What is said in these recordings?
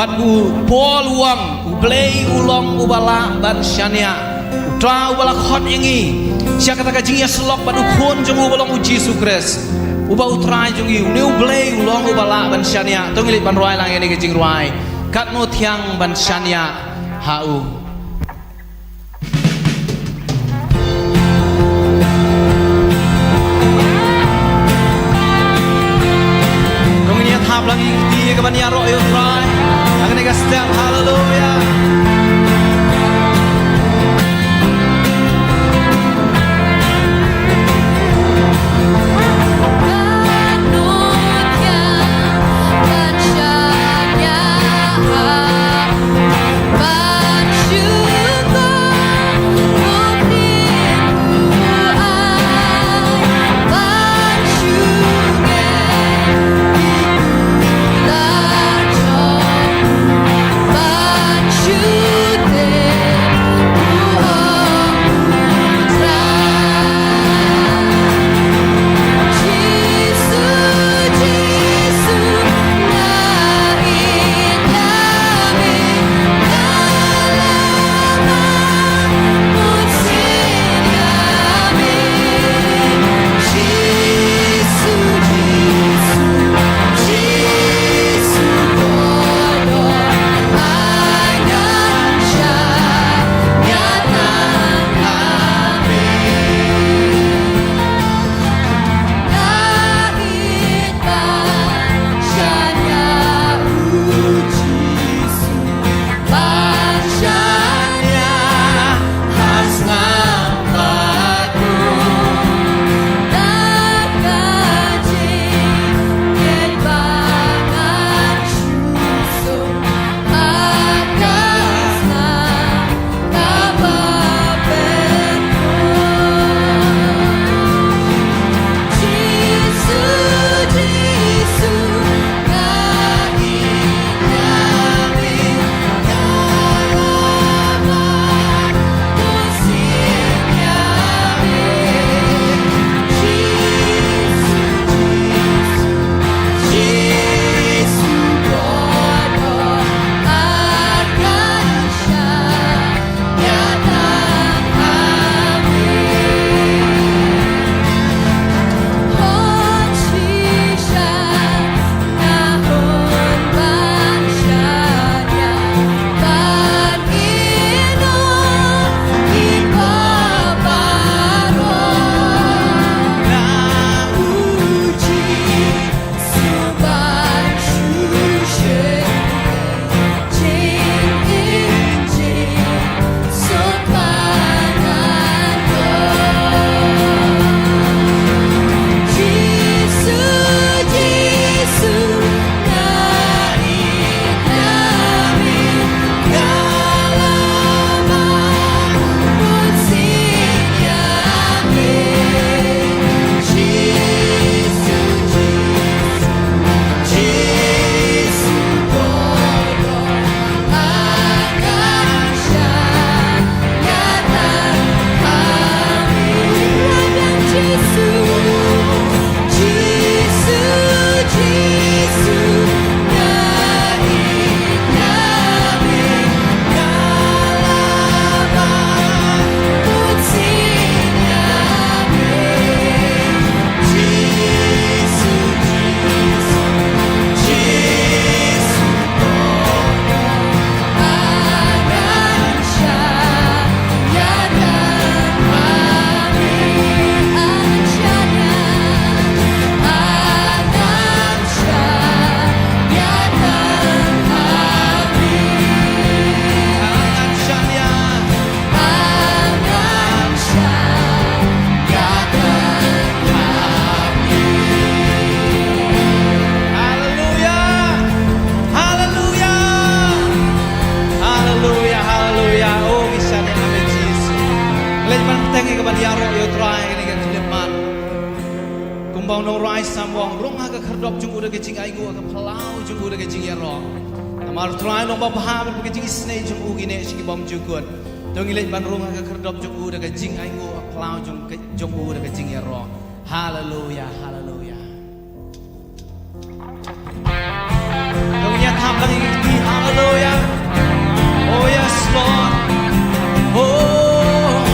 บัดอูปอลวงอูเปลยอูลองอูบาลาบันชานียตราอูบาลาขอดยังงี้เชื่อกันตะจิงยาสลอกบัดอูคนจงอูบาลองอูจีสุคริสอูบาอูตรายจงอูนิวเปลยอูลองอูบาลาบันชานียต้องเลิบันรอยลางยังงี้จิงรอยกัดโนเทียงบันชานียฮาอูlagi di kebanyakan roh yang try, akan kita step hallelujah. Kumbang nong rai samwang rong ha ka khardop chung uda ke jing ai go ka phalau chung uda ke jing ya ro amar trai nong ba bha ban ke jing isne chung u gi ne shi bom chu kun dong ilai ban rong ha ka khardop chung uda ke jing ai go phalau chung uda ke jing ya ro hallelujah hallelujah dong ya tham lagi ki hallelujah Hallelujah. Oh yes, Lord. Oh,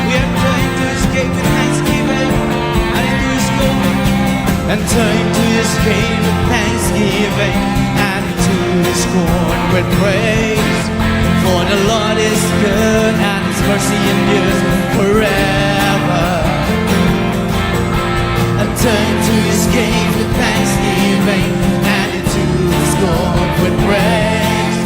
we enter into His gate with thanksgiving and into His court. Enter into His gate with thanksgiving and into His court with praise. For the Lord is good and His mercy endures forever. Enter into His gate with thanksgiving and into His court with praise.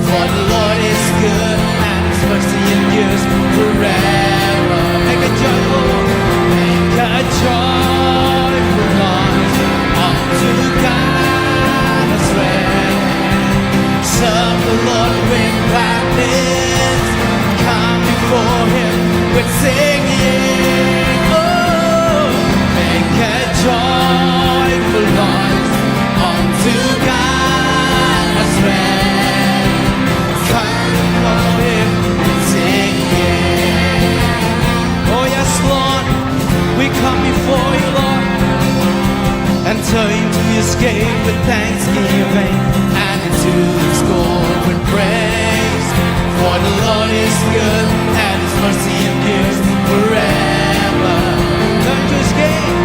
For the Lord is good and His mercy endures forever. Make a joyful noise unto God as well. Serve the Lord with gladness. Come before Him with singing. Oh, make a joyful noise unto God as well. Come before Him with singing. Oh yes, Lord, we come before You, Lord. Enter into His gate with thanksgiving and into His court with praise. For the Lord is good and His mercy endures forever. Turn to His gate.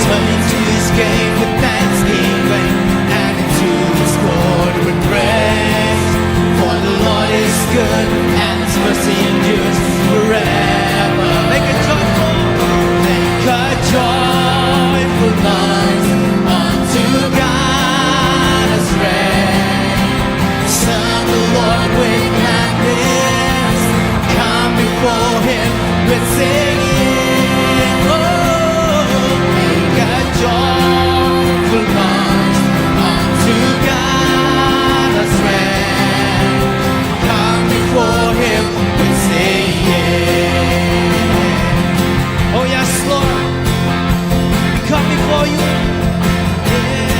Turn into His gate with thanksgiving and into His court with praise. For the Lord is good and His mercy endures forever. Make a joyful noise unto God as well. Serve the Lord with gladness. Come before Him with singing. Oh, make a joyful noise unto God as well. Come before Him with singing. Oh yes, Lord, we come before You. Yeah.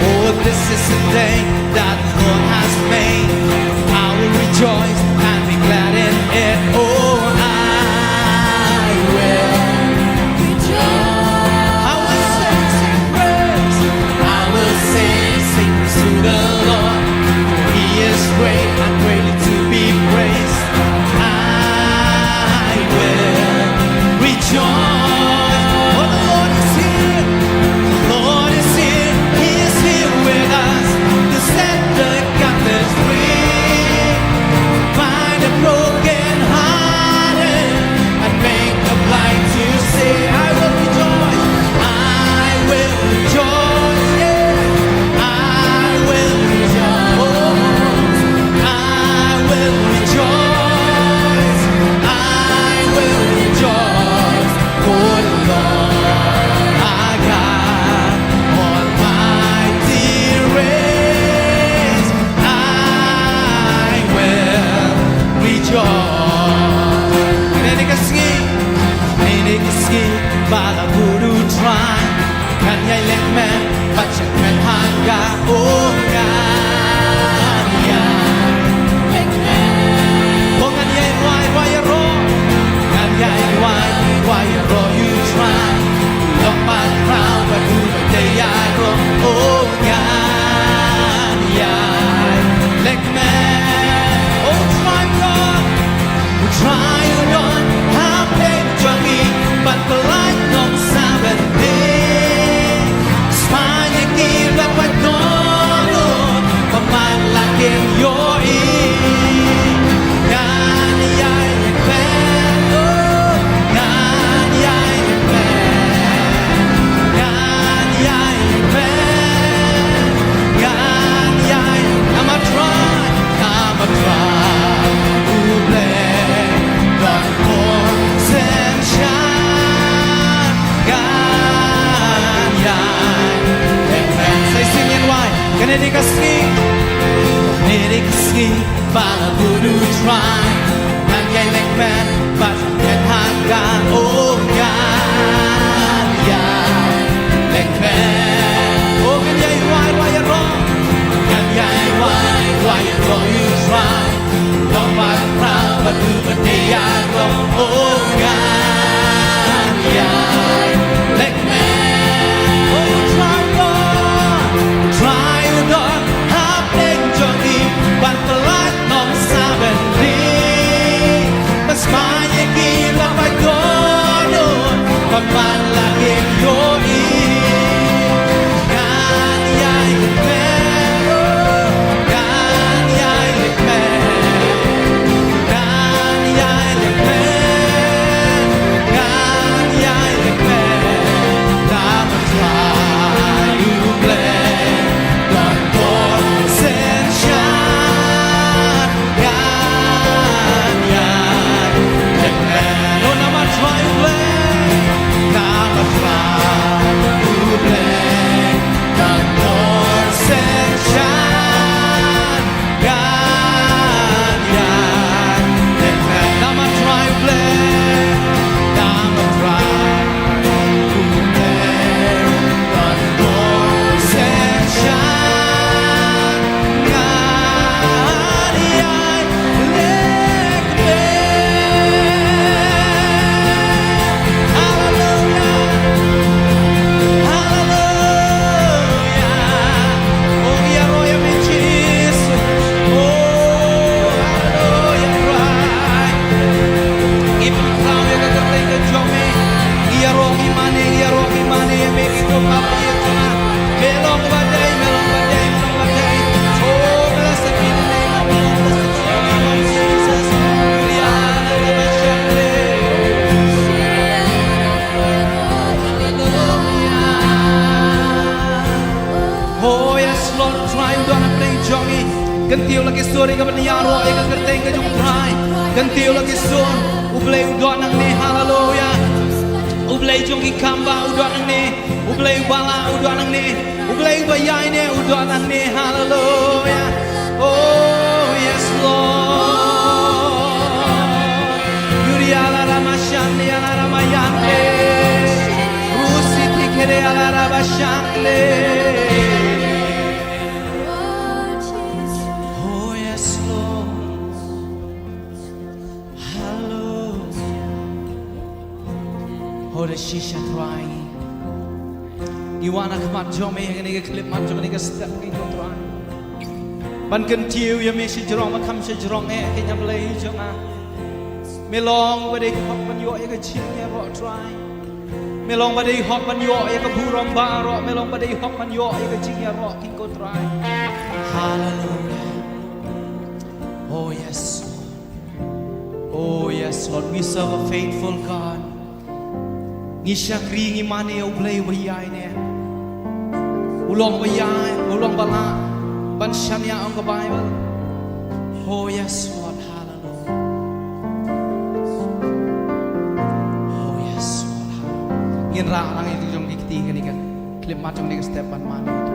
Oh, this is the day that the Lord has made. I will rejoice and be glad in it. Oh, I will rejoice. I will sing praise. I will sing praise to the Lord. He is great and greatly to be praised. I will rejoice. For the Lord is here. The Lord is here. He is here with us to set the captives free. Find the broken hearted and make the blind to see. I will rejoice. I will rejoice. Yeah. I will rejoice. I will rejoice. I will rejoice. For the Lord our God Almighty reigns. I will rejoice. Ini kasih bala buru try kan yai lek men baca men hanga oh kan yai lek men oh kan yai why ro kan yai why ro you try lock my crown but who they are ro oh kan yai lek men oh try God try on how big to me but the light of Sabbath day spine you give that what God but my life in your ear God yai ben oh God yai ben God yai ben God yai I'm a try to play the course and shine God yai ben say sing it why can it kasih bala buru try and yai lek ben but can hanga oh God yai lek ben oh can yai why you wrong can yai why you wrong you try don't buy proud but do the day I go oh God yai lek ben oh try God Pagmalaki yoni Kanya'y likmero Kanya'y likmero Kanya'y likmero Kanya'y likmero Dapat tayo blend Don konsensya Kanya'y likmero Naman tayo blend Dapat tayo blend Don konsensya Kanya'y likmero Naman tayo blend Dapat tayo blend Don konsensya Kanya'y likmero Hallelujah, hallelujah. Oh, Yaroya mi Jesus. Oh, hallelujah, right. Even now, you got to take a job, Yaroki money, make it look up here tonight. Melong baday. Oh, blessed be the name of the Lord, blessed be the name of Jesus. Oh yes Lord, try doon ang play jongi. Gantiw lagi story ka maniyaro ay kagatay ka yung try. Gantiw lagi son, ublay doon ang ni hallelujah. Ublay jongi kamba doon ang ni, ublay bala doon ang ni, ublay bayay ni doon ang ni hallelujah. Oh yes Lord. Yuri ala ramashani ala ramayante. Rusi tikere ala rabashande. Oh yes Lord, hallelujah. Oh the shisha try. Iwana kamat jome yang ni clip mat jome ni ka step ni ko try. Ban kan tiu ya me shi jrong ma kham shi jrong e ke nyam lei jong a. Me long ba dei khop ban yo ya ka chin ya ro try. Me long ba dei hop ban yo ya ka bu rom ba ro me long ba dei hop ban yo ya ka chin ya ro kin ko try. Hallelujah. Oh yes, oh yes, Lord, we serve a faithful God. Ni syakri ni mane ublay bayay ne. Ulong bayay, ulong bala, ban syanya ang Bible. Oh yes, Lord, hallelujah. Oh yes, Lord, hallelujah. Ngin ra lang ito yung ikti ka ni ka. Klip matong ni ka step ban mane ito.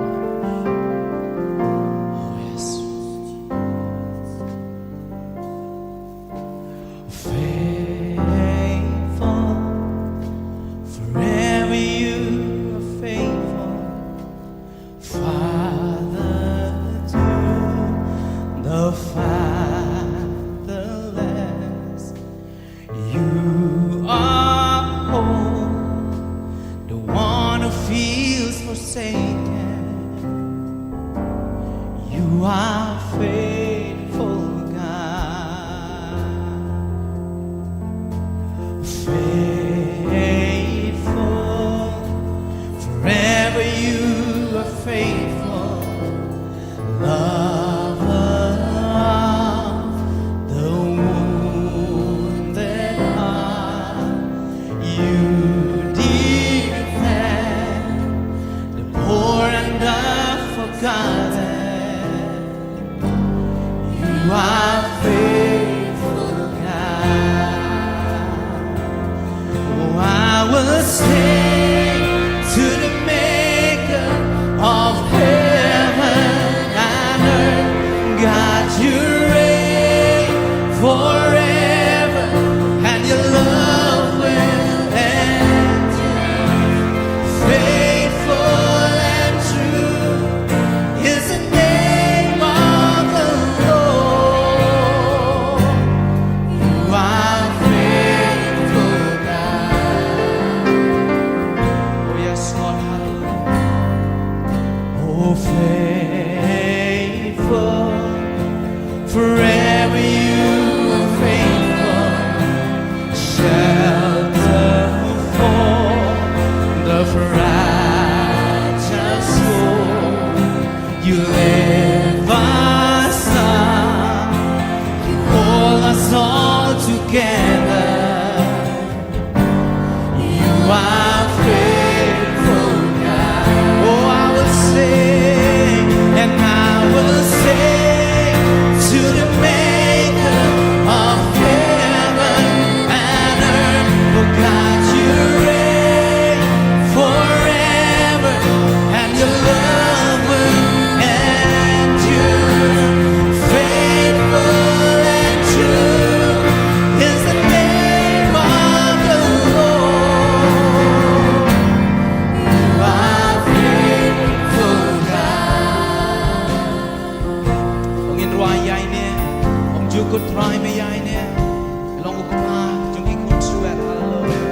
Long ukma jong ikun suet hallelujah.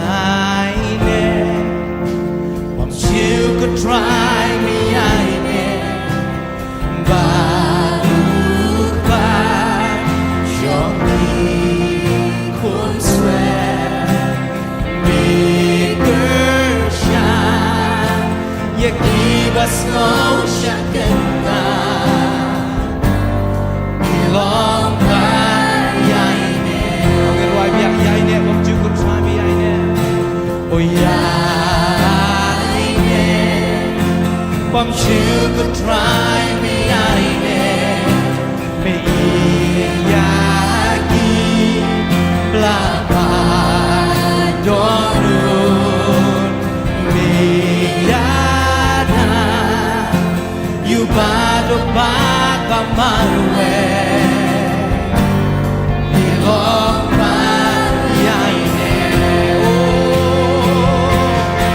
Yaine Wam chiu could try me yaine Baruk ba Jong ikun suet Bigger shine You give us no shakana Long by yaine Okay, right, yaine Wam chiu could try me yaine Oh yaine Wam chiu could try me yaine Me yagi Blaba Dorun Me yana You bado baka marwe Ilong ba yaine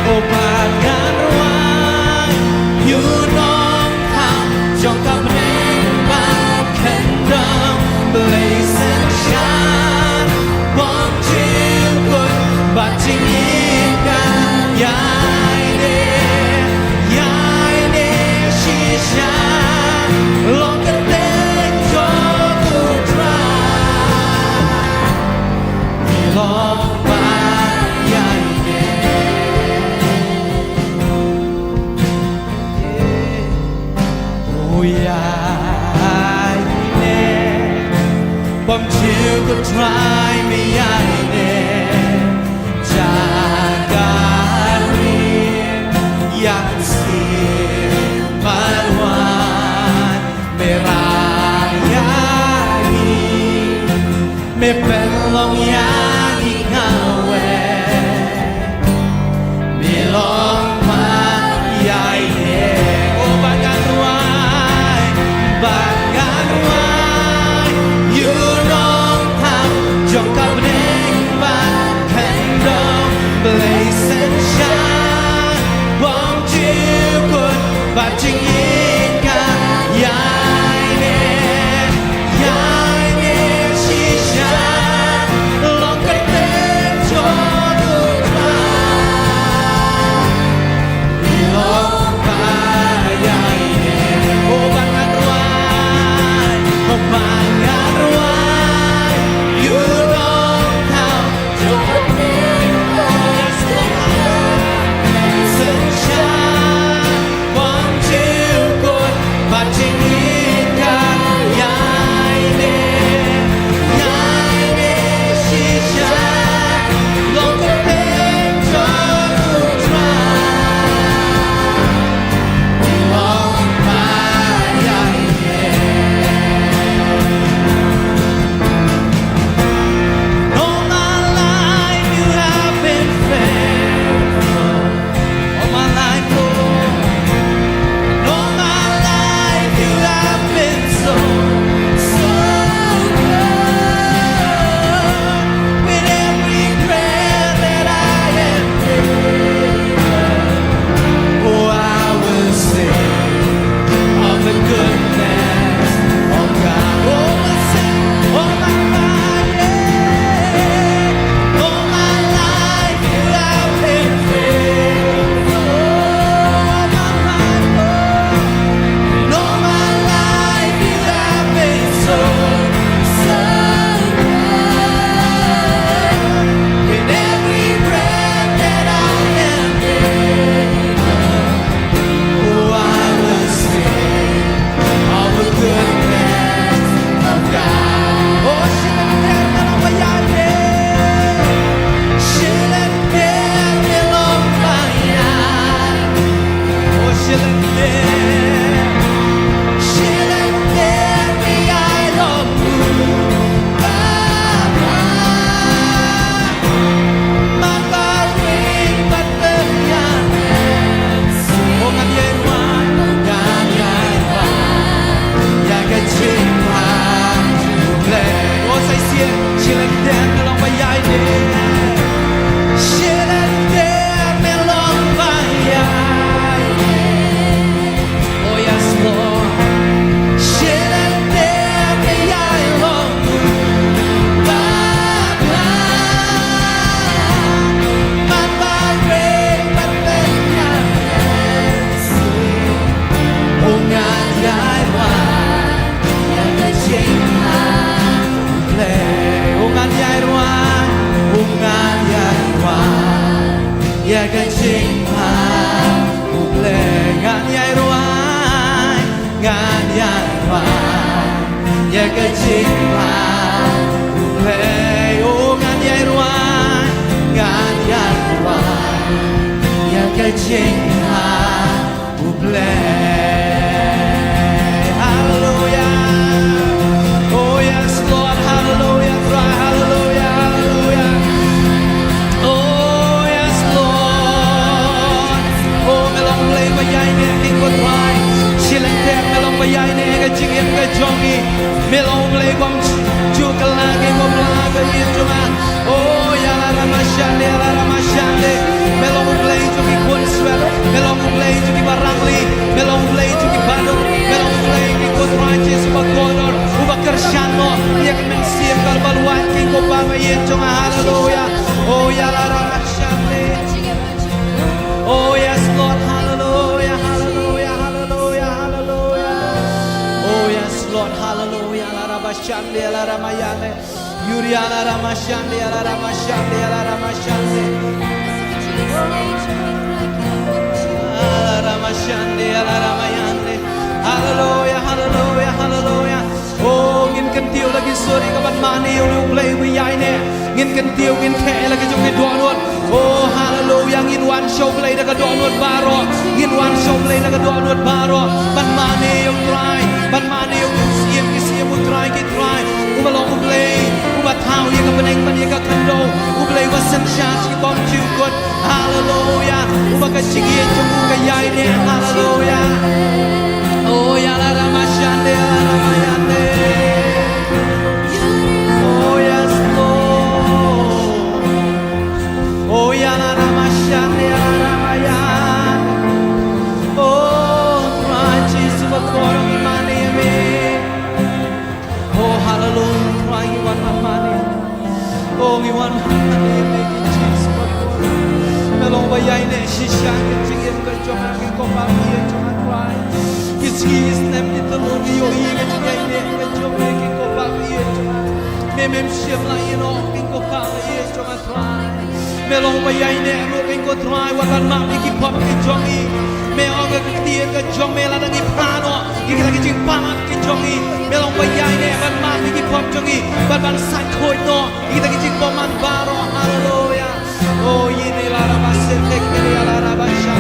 Oh bagan ruang You nong tham Trong cặp nền bát khen đông Blaze and shine Bom chiêu quân Bát chinh yên gan Yaine Yaine Shisha Long cái tên cho tu tra Long ba yaine Oh yaine Bom chiu could try me yaine Jagari Yang sil Marwan Merayani Me pelong yagi ngawe Bilong ma yaine Oh bagan ruai Bagan ruai You nong tham Jong kap neng ban khen dong Blaze and shine Bom chiu kun Bát chinh yên ca Yaine Yaine Shisha Long อยากจะจริงมาอุเพยโอ้งานใหญ่รวยงานใหญ่รวยอยากจะจริงมาอุเพย Hallelujah Oh yes Lord Hallelujah cry Hallelujah Hallelujah Oh yes Lord Oh melong play ba yai ne king ko cry silang te melong ba yai ne ka jingem ka jongi melong play bom chu ka la ke mo la ka yin chuma Oh ya la la mashande melong play chu ki kun swel melong play chu ki barangli melong play chu ki bado melong play ki ko cry Jesus ba konor uba kershano ya ka men siem kal balwan ki ko ba ma yin chuma hallelujah Oh ya la la mashande Oh yes Lord hallelujah hallelujah hallelujah hallelujah Oh yes Lord hallelujah la ra bashande la ra mayane Yuri la ra mashande la ra mashande la ra mashande la ra mashande la ra mayane Hallelujah hallelujah hallelujah Oh ngin kan tiêu lagi suri ka ban mani lu play wi yai ne ngin kan tiêu ngin khe lagi jong ke do luôn Oh hallelujah ngin wan show play da ka do luôn baro ngin wan show play da ka do luôn baro ban mani yung try ban mani yung siem ki siem u try ki try u ba long u play u ba thao ye ka peneng ban ye ka khando u play wa san sha chi bom chi good hallelujah u ba ka chi ye jong u ka yai ne hallelujah Oh ya la ra ma shande la ra ma yande Oh yes Lord Oh ya la ra ma shande la ra ma yande Oh Christ Jesus ba kor mi mani me Oh hallelujah Christ you want mani Oh you want mani me Jesus ba kor melong ba yai ne shisha ke jingem ka joma ke ko pa ye joma Christ His name is the Lord yo ye ke ngai ne ke jome ke ko pa ye chuma me mem shem la ye no ke ko pa ye chuma try me long ba yai ne ro ke ko try wa ban ma ki pop ke jongi me o ke tie ke jong me la dang i pa no ki ke jing pa ma ke jongi me long ba yai ne ban ma ki pop jongi ban sai khoi no ki ke jing pa man ba ro hallelujah oh ye ne la ra ba se te ke la ra ba sha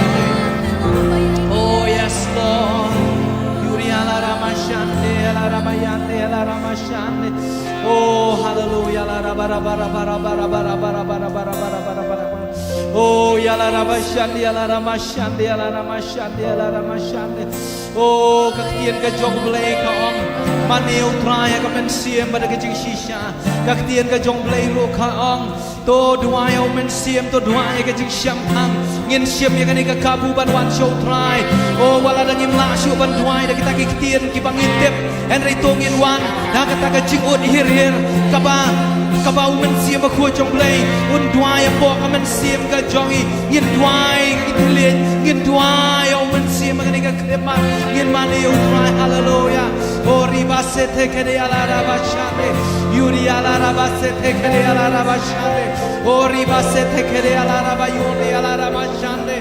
Oh yes Lord la ramashande la ramayande la ramashande oh hallelujah la bara bara bara bara bara bara bara bara bara bara oh ya la ramashande la ramashande la ramashande la ramashande oh kaktian ka jong blai ka ong maneu trai ka men siem ba ka jing shisha kaktian ka jong blai ro ka ong to duai au men siem to duai ka jing sham hang ngin siem ya ka ni ka kabu ban wan show try oh wala dang im la show ban duai da kita kiktian ki bangin tep en rai tongin wan da ka ka jing od hir hir ka ba men siem ba khu jong blai un duai po ka men siem ka jongi ngin duai ki tlen ngin duai au men siem ka ni ka krema ngin mani u try hallelujah oh riba se te ke de ala ra ba shande yuri ala ra ba se te ke de ala ra ba shande oh riba se te ke de ala ra ba yuri ala ra ba shande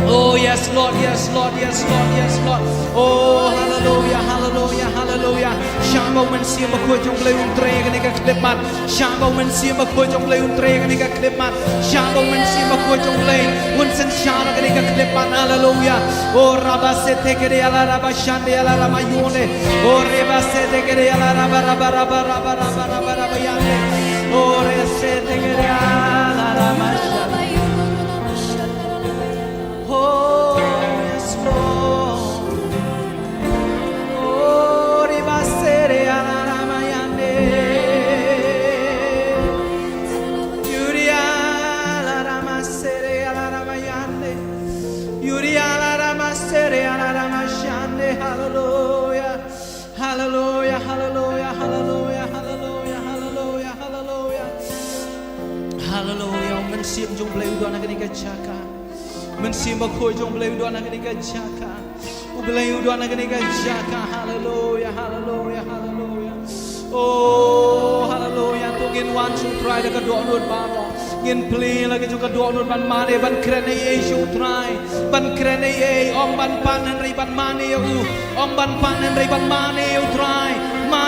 Oh yes Lord yes Lord yes Lord yes Lord oh hallelujah hallelujah hallelujah shamba men sia ba ko jong le un tre ka ni ka klip mat shamba men sia ba ko jong le un tre ka ni ka klip mat shamba men sia ba ko jong le un san shana ka ni ka klip mat hallelujah oh raba se te ke de ala raba shande ala rama yone oh reba se te ke de ala raba raba raba raba raba raba raba yane oh re se te ke de ala rama shande Oh yes Lord Oh ribasere ala ramayande Yuri ala ramasere ala ramayande Yuri ala ramasere ala ramashande hallelujah hallelujah hallelujah hallelujah hallelujah hallelujah hallelujah hallelujah men siap jong bleu do na ka chaka men sim ba khoi jong bleu do na ka chaka u bleu do na ka chaka hallelujah hallelujah hallelujah oh hallelujah tu ngin wan su try da ka do luôn ba ro ngin pli la ka ju ka do luôn ban ma ne ban kren ai su try ban kren ai ong ban pan ri ban ma ne u ong ban pan ri ban ma ne u try ma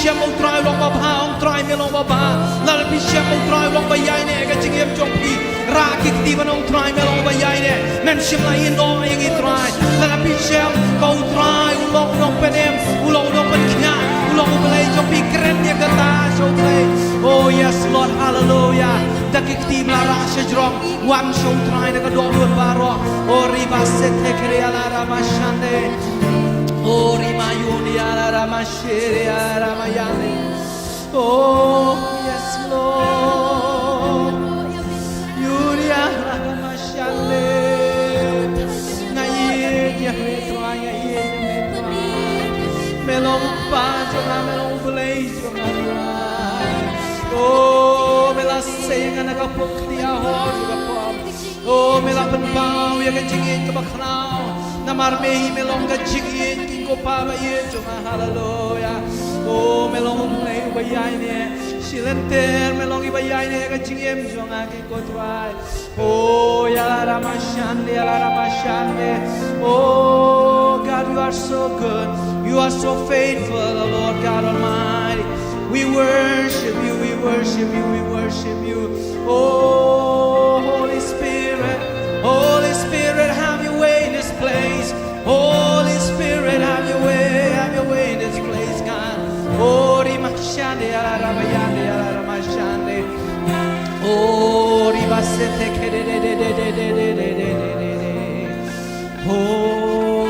siam ông trai long ba ba ông trai me long ba ba la pi siam ông trai long ba yai ne ka jing em jong pi ra ki ti ban ông trai me long ba yai ne men siam la in do yang i trai la pi siam ka ông trai u long long pen em u long long pen knya u long play jong pi kren ye ka ta so play oh yes Lord hallelujah dakik ti la ra se jrong wan so trai na ka do luôn ba ro oh riba se te kre ala ra ma shande oh rimayuni ala ra ma shere ala ma yane oh yes Lord yuri ala ra ma shande ngaye ya me trai ngaye me trai melong pa jona melong play jona oh mela sayang na ka pok dia hor ka pom oh mela pen pau ya ka jingin ka bakhnao na marmehi melong ka jingin king ko pa ba ye jona hallelujah oh melong play ba yai ne silenter melong ba yai ne ka jingem jona ki ko try oh ya la ramashande oh God you are so good you are so faithful oh Lord God Almighty we worship you we worship you we worship you oh Holy Spirit have your way in this place Holy Spirit have your way in this place God oh rimashande ala ramashande oh ribasete kede oh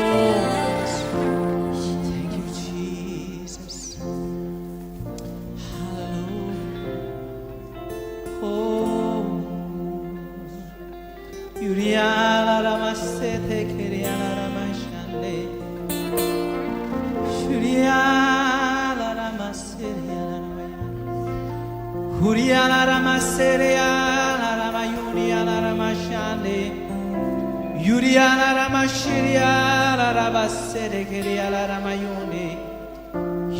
thank you Jesus hallelujah oh yuria la ramasete kede ala ramashande yuria la ramasete Huria la ramaseria la ramayuni la ramashande Yuria la ramashiria la rabasere keria la ramayuni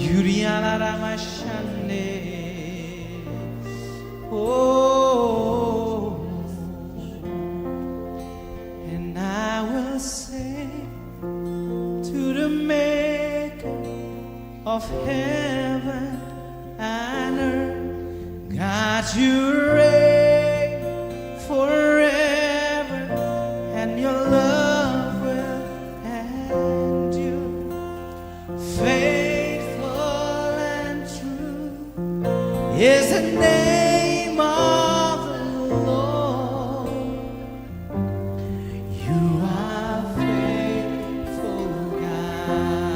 Yuria la ramashande oh and I will say to the maker of heaven and earth God, you reign forever, and your love will endure. Faithful and true is the name of the Lord. You are faithful, God,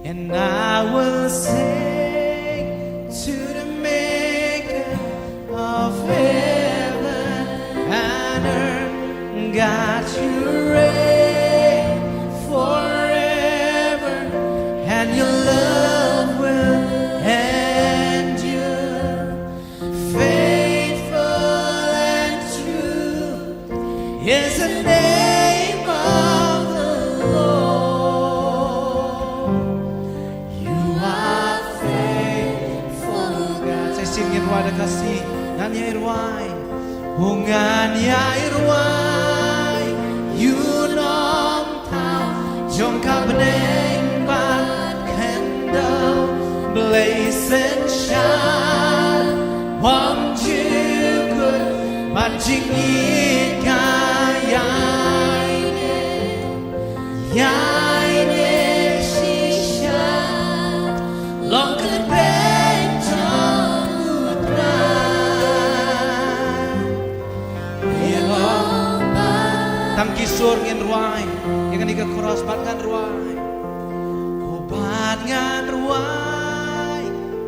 and I will say to the maker of heaven and earth, God, you reign forever, and your love will endure. Faithful and true is the name of the Lord. You are Wada kasih nganya irwai nganya irwai you nom tao jong ka beneng ban candle blaze and shine wong you good ban jing it yai ne shisha long could Tam kisur ngin ruai yang ni ke cross bat ngan ruai obat ngan ruai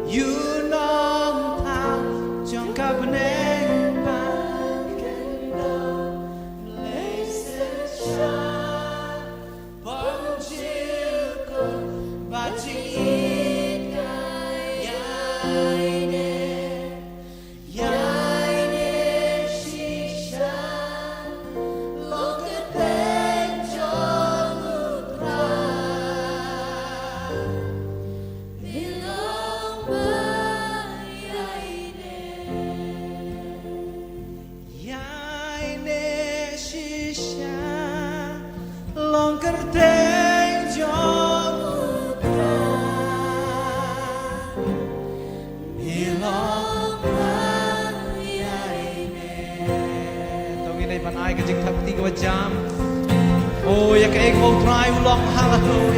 you nom tao jong ka beneng ban candle blaze and shine bom chiu ko ba ching it yai ne long kerteng jong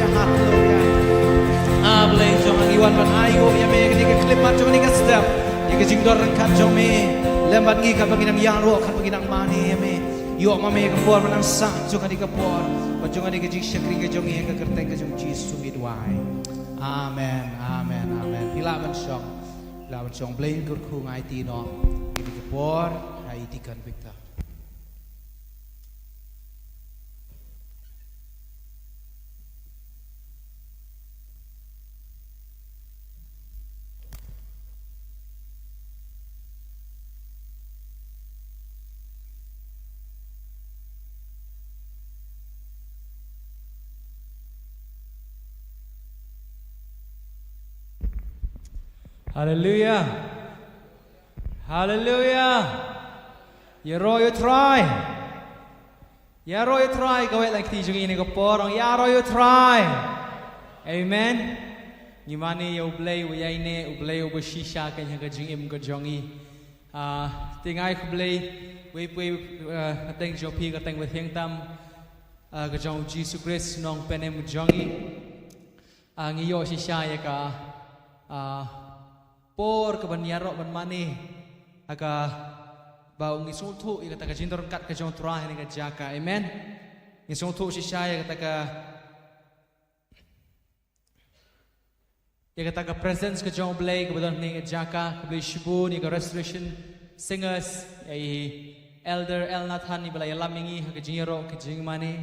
hallelujah, hallelujah. Boleh jom iwan ban ayo ya me ketika klimat jom ni kasdam. Ya ke jing dorang kat jom me. Lembat ngi kat bagi nang yang ro kat bagi nang mani ya me. Yo ma me kapor menang sa jong ni kapor. Jong ni ke jing syakri ke jong ye ke kerteng ke jong Yesus midwai. Amen, amen, amen. Pila ban syong. Pila ban syong blain kur khu ngai ti no. Ini kapor hai ti kan Victor. Hallelujah. Hallelujah. Ya roh you try. Ya roh you try. Kau like ti jungi ni kau porong. Ya roh you try. Amen. Gimana ya ublay u yai ne ublay u bershisha kan yang kajing im kajongi. Tingai ublay we kateng jopi kateng berheng tam kajong Jesus Christ nong penem jongi. Ngiyo shisha ya ka. Por ke ban yarok ban mani aga bau ngisung tu ika taka jindor kat ka jong turah ni ka jaka amen ngisung tu si saya kata presence ka jong blay ka badon ni ka jaka ka blay shibu ni ka restoration singers elder El Nathan ni balay lamingi ka jingyaro ka jing mani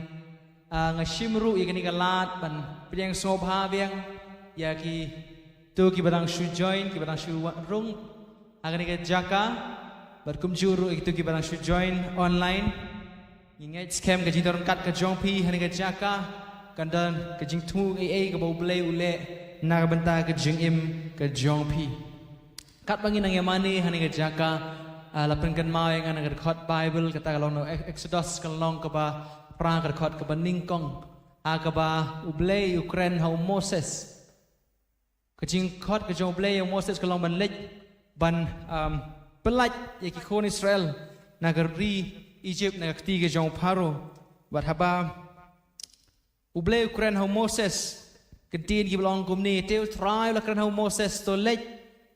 nga shimru ika ni ka lat ban piang sobha biang ya ki tu ki barang shu join ki barang shu rung akan ni jaka berkumjuru itu ki barang shu join online ingat scam ke jintor kat ke jongpi hani ke jaka kandan ke jing tu ai ke bau blay ule na benta ke jing im ke jongpi kat bangin nang yamani hani ke jaka lapan kan mau yang ana ke khot bible kata kalau no exodus kalong ke ba perang ke khot ke baningkong ke ba ublay Ukraine hau Moses kajing khot kajong blay yang Moses kalong ban lej ban pelat ya ki kon Israel nagari Egypt na kti kajong Pharaoh bat haba ublay Ukraine hau Moses kedin ki belong kumni teu try la kran hau Moses to lej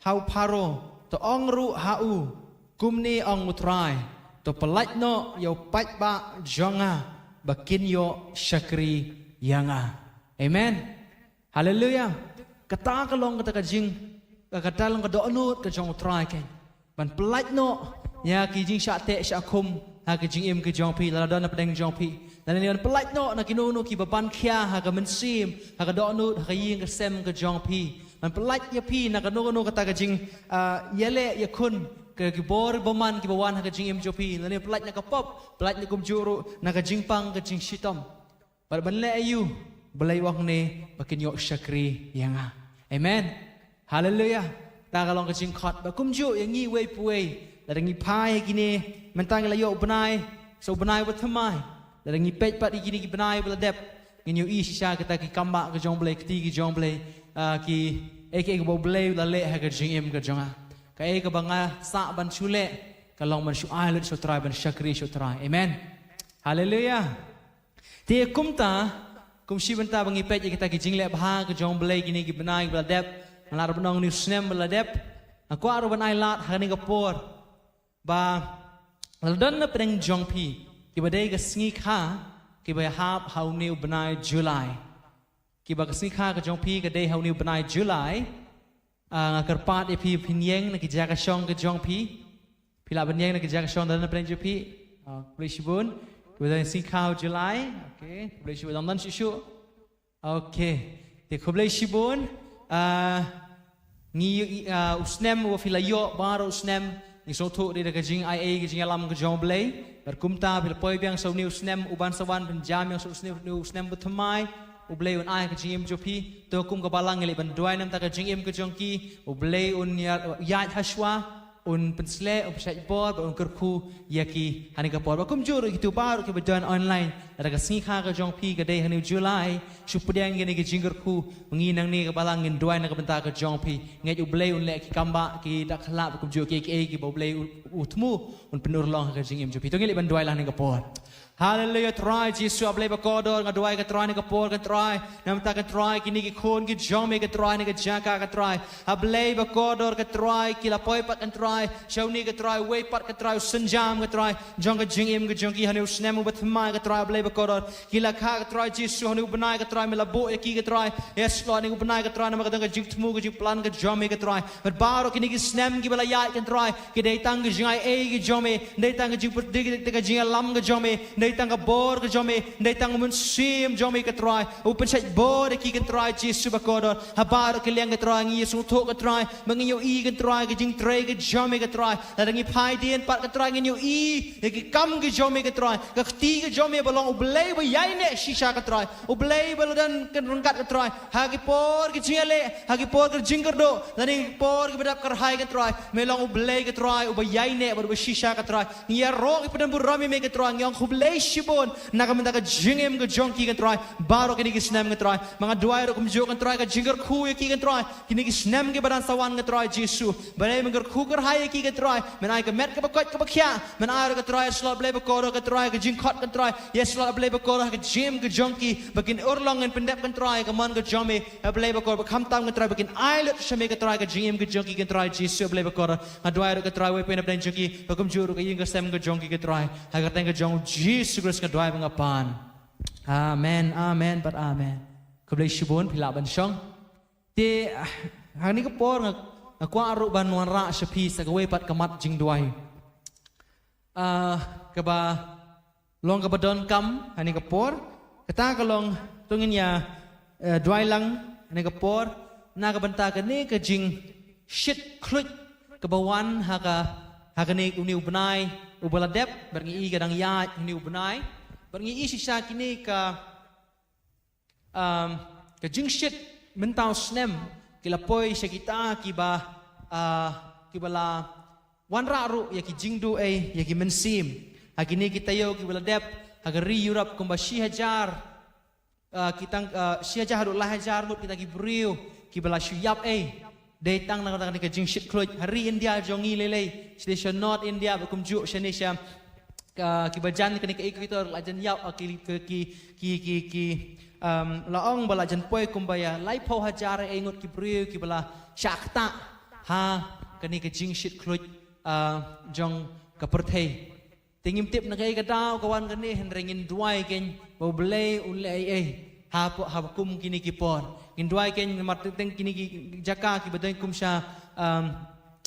hau Pharaoh to ongru hau kumni ong utrai to pelat no yo pat ba jonga bakin yo syakri yanga amen hallelujah kata kalong kata kajing kata long kado anut kajong try kan ban pelat no ya kijing syate syakum ha kajing im kajong pi la don pedeng jong pi dan ni pelat no na kinunu ki baban khia ha ka mensim ha kado anut ha kaying kesem kajong pi ban pelat ya pi na kanu kata kajing yele ya kun ke gibor baman ki bawan ha kajing im jopi la ni pelat na kapop pelat ni kumjuru na kajing pang kajing shitom ban le ayu belai wang ne bakin yo syakri yanga amen hallelujah ta kalong kajing khot ba kumju yang ngi wei puai la ngi pai gini mentang la yo benai so benai wat thamai la ngi pej pat gini ki benai bla dep ngi yo isha kata ki kamba ka jong blai kti ki jong blai ki ek bo blai la le ha ka jing em ka jonga ka ek banga sa ban chule kalong man shu ai le so try ban syakri so try amen hallelujah ti kumta kumsi benta bangi pej kita ki jingle bha ke jong blay gini ki benai bladep malar benong ni snem bladep aku aro benai lat hani ka por ba ladon na preng jong pi ki badai ka sngi kha ki ba hap hau new benai July ki ba ka sngi kha ka jong pi ka dei hau new benai July ngakar pat e pi pinyeng na ki jaka shong ka jong pi pila benyeng na ki jaka shong dan na preng jong pi plishbun Kita sing kau Julai, okay. Boleh shibun dan shushu, okay. Di boleh shibun, ni usnem wafilayo baru usnem ni sotu di dekat jing IA jing alam ke jong boleh. Berkumta bila poi biang so ni usnem uban sawan penjam yang so usnem bertemai. Ublay un ai ke jing im jopi, to kum ke balang ngelip benduai nam tak ke jing im ke jongki. Ublay un yat haswa. Un pensle un pesat bor un kerku yaki hani ka por bakum juru gitu baru ke berjalan online ada ka singkha ka jong pi ka dei hani Julai supediang gini ke jinggerku menginang ni ka balangin duai na ka benta ka jong pi ngai ublay un le ki kamba ki dak khala bakum juru ki ki boblay utmu un penur long ka jingim jopi to ngeli ban duai lah ni ka por Hallelujah, try Jesus ablay bakodor ngadwai ka try ni ka por ka try nam ta ka try kini ki khon ki jome ka try ni ka jaka ka try ablay bakodor ka try kila poi pat ka try shauni ka try way pat ka try sanjam ka try jong ka jingim ka jong ki hanu snemu bat mai ka try ablay bakodor kila kha ka try Jesus hanu banai ka try mela bo ki ka try yes Lord ni banai ka try nam ka jing tmu ka jing plan ka jome ka try but baro kini ki snem ki bala ya ka try ki dei tang ka jingai e ki jome dei tang ka jing put ka jing lam ka jome tang bor ke jome dei tang mun sim jome ke try open set bor ki ke try Jesus bakodor habar ke liang ke try ngi yesu thok ke try mangi yo i ke try ke jing tre ke jome ke try la ngi phai dien pat ke try ngi yo i ke kam ke jome ke try ke ti ke jome balong oblei ba yai ne shisha ke try oblei bal dan ke rungkat ke try ha ke por ke jiale ha ke por ke jing kerdo la ni por ke bedap ker hai ke try melong oblei ke try oba yai ne ba shisha ke try ngi ro ke pedam burami me ke try ngi oblei Shibon, nakamenta ka jingem ka jonki ka try, baro kini ki snam ka try, mga duay ro kumjo ka try ka jinger ku ki ka try, kini ki snam ke badan sawan ka try Jesu, balay mga ku ka hay ki ka try, menai ka met ka bakot ka bakya, menai ka try slot blay bakoro ka try ka jingkot ka try, yes slot blay bakoro ka jim ka jonki, bakin urlong and pendep ka try ka man ka jome, blay bakoro bakam tam ka try, bakin ailet shame ka try ka jingem ka jonki ka try Jesu blay bakoro, mga duay ro ka try way penap dan jonki, bakumjo ro ka jinger snam ka jonki ka try, hagateng ka jong Jesus Christ ka dwai pangapan. Amen, amen, but amen. Kablay shibon pila ban syong. Ti hani ka por nga kwa aro ban wan ra shapi sa gaway pat kamat jing dwai. Kaba long kabadon kam hani ka por. Kata ka long tungin ya dwai lang hani ka por. Na kabanta ka ni ka jing shit klut kabawan haka ni uni ubnay ubaladep berngi i kadang ya uni ubnay berngi i sisa kini ka jing shit mentau snem kila poi sakita kibala wanra ru ya ki jingdu ya ki mensim hakini kita yo kibaladep hagari Europe kumba shihajar kitang shihajar ru lahajar ru kita kibriu kibala shuyap Datang nak kata jing shit kloy hari India jongi lele station North India berkumjuk Indonesia kibajan kini ke equator lajan yau ki laong bala jan poi kumbaya lai po hajar engot kibriu kibala syakta ha kini ke jing shit kloy jong kaperthei tingim tip nak ai kadau kawan kini henrengin duai ken bo blei ulei hakum kini kipor Indwai ken marteng kini ki jaka ki badan kum sha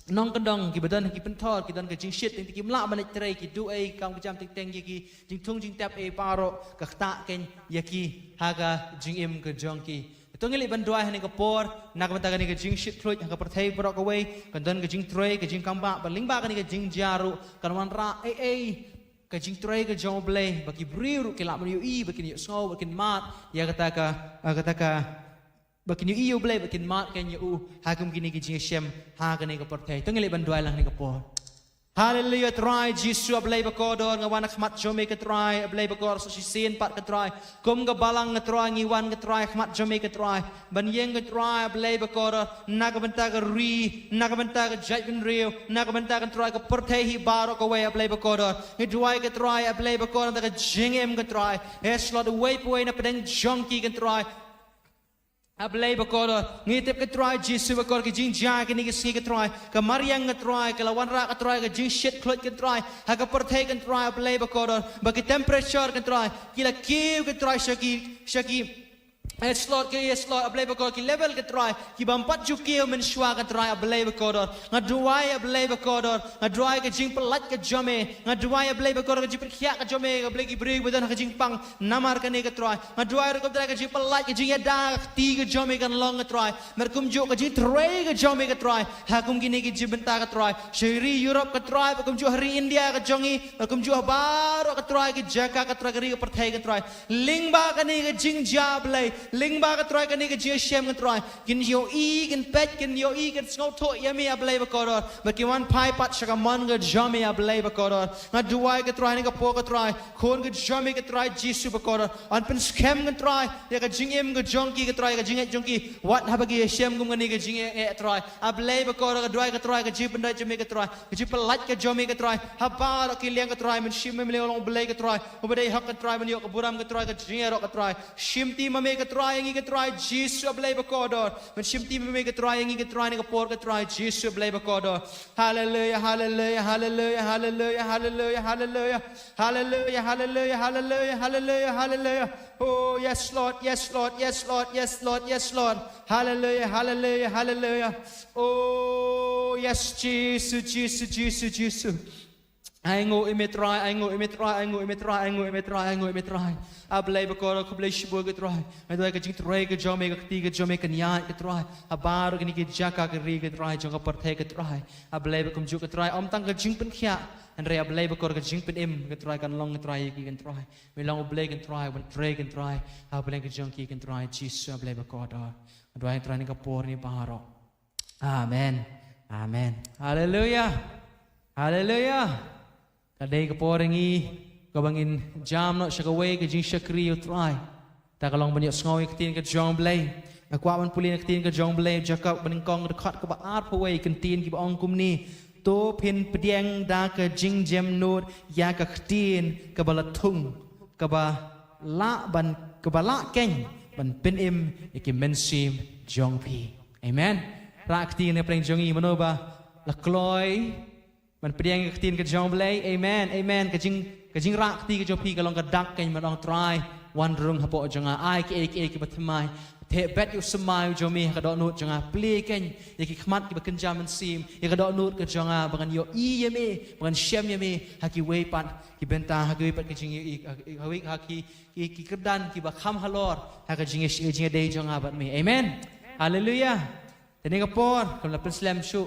nong kendong ki badan ki pentor ki dan ke jing shit ki mla ban tre ki du ai kang jam tik teng ki jing thung jing tap paro ka ta ken yaki haga jing im ke jong ki to ngeli ban dwai hani ka por nak mata ka ni ke jing shit throit ka perthei bro ka wei kan dan ke jing tre ke jing kamba baling ba ka ni ke jing jaru kan wan ra ka jing tre ka jong blei baki briu ke la mu i baki ni so baki mat ya kata ka bakin yu iyo blay bakin mat kan yu hakum kini kijing shem ha kani ka portay tungeli banduay lang ni ka por hallelujah try Jesus blay bakodor nga wan khmat jome ka try blay bakor so sin pat ka try kum ga balang nga try ngi wan ka try khmat jome ka try ban yeng ka try blay bakor na ka banta ka ri na ka banta ka judgment real na ka banta ka try ka portay hi baro ka way blay bakodor ni duay ka try blay bakor ka jingem ka try es lot way na pedang jonki ka try Ablay bakor ngitip ke try Jesus bakor ke jing ja ke ni ke si ke try ke mariang ke try ke lawan ra ke try ke jing shit klot ke try ha ke perthei ke try ablay bakor bagi temperature ke try kila kiu ke try shaki slot ablay bakor ki level ke try ki bampat ju kiu men shwa ke try ablay bakor ngaduai ablay bakor ngaduai ke jing pelat ke jome ngaduai ablay bakor ke jing khia ke jome ablay ki brig badan ke jing pang namar ke ni ke try ngaduai ke try ke jing pelat ke jing ada ti ke jome kan long ke try merkum ju ke jing tre ke jome ke try hakum kini ke jing benta ke try shiri Europe ke try merkum ju hari India ke jongi merkum ju baro ke try ke jaka ke try ke perthei ke try lingba ke ni ke jing ja ablay ling ba ka try ka ni ka jia shem ka try kin yo i kin pet kin yo i kin ngau tho yami ablay ba ko ba ki wan pai pat shaka man ga jami ablay ba ko nga duai ka try ni ka po ka try khon ka jami ka try jisu ba ko an pen scam ka try ya ka jingem ka jonki ka try ka jinget jonki what habagi shem gum ni ka jinge e try ablay ba ko ka duai ka try ka jip ndai jami ka try ka jip lat ka jami ka try ha ba ki liang ka try men shim me long blay ka try obadai hak ka try men yo ka buram ka try ka jinge ro ka try shim ti ma me ka try ngi ka try jisu ablay ba ko men shim ti ma me ka try ngi ka try ni ka por ka try jisu ablay ba ko hallelujah hallelujah hallelujah hallelujah hallelujah hallelujah hallelujah hallelujah hallelujah hallelujah hallelujah oh yes lord yes lord yes lord yes lord yes lord hallelujah hallelujah hallelujah oh yes jesus jesus jesus jesus Aingo imetrai, aingo imetrai, aingo imetrai, aingo imetrai, aingo imetrai. Ablay bakoro, kublay shibu getrai. Adoy ka jing trai ka jome ka ti ka jome ka nyai getrai. Abar ka ni ka jaka ka ri getrai, jong ka parthe getrai. Ablay bakum ju getrai, om tang ka jing pen khia. And re ablay bakoro ka jing pen im getrai kan long getrai ki kan trai. Me long ablay kan trai, wan trai kan trai. Ablay ka jong ki kan trai, Jesus ablay bakoro. Adoy trai ni ka por ni paharo. Amen. Amen. Hallelujah. Hallelujah. Kadai ka poringi kabangin jam no shakaway ka jing shakri yo try ta kalong banyak sngoy ka tin ka jong blay akwa ban pulin ka tin ka jong blay jakap baning kong ka khat ka ba art paway kan tin ki ba ong kum ni to pin pediang da ka jing jem nod ya ka tin ka bala thung ka ba la ban ka ba la keng ban pin im ki men sim jong pi amen ra ka tin ne preng jong i mano ba la kloyมันเปลี่ยนกับทีนกับจอมเลย amen amen กับจิงรักที่กับจอมพีกับลองกับดักกันมาลอง try วันรุ่งหับปะจังไอ้เอกกับบัตรไม้เทเบ็ดอยู่สมัยจอมีกับดอกนูดจังเปลี่ยนกันอยากขมัดกับกันจามันซีมอยากกับดอกนูดกับจังบางกันโยอียมีบางกันเชมยมีฮักกี้เวปัดกี้เบนตาฮักกี้เวปัดกับจิงอีกฮักกี้กระดันกี้บักคำฮัลโหลฮักกับจิงเดย์จังบัตรมี amen ฮาเลลูยาแต่นี่ก็ปอดคนละเป็นสแลมชู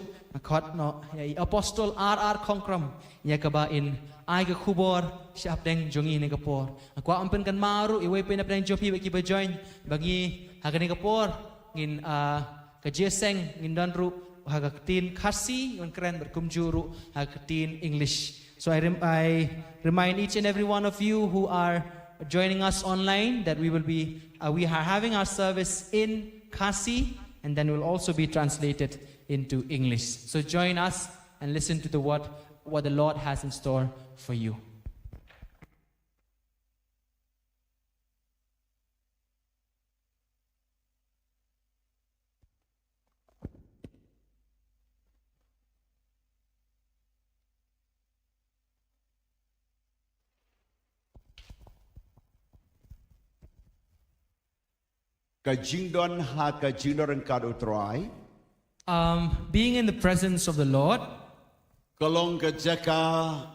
คอดเนาะอพอสโตลKhongkrom ya ka ba in ai ka khubor siap deng jongi ne ka por akwa ampen kan maru iwe pe na deng jopi ba ki ba join bagi haga ne ka por ngin ka jeseng ngin dan ru haga tin khasi on kren ber kumjuru haga tin English so I remind each and every one of you who are joining us online that we are having our service in Khasi and then will also be translated into English. So join us and listen to what the Lord has in store for you. Kajingdon ha kajingdon kado try. Being in the presence of the Lord, Kalong kajaka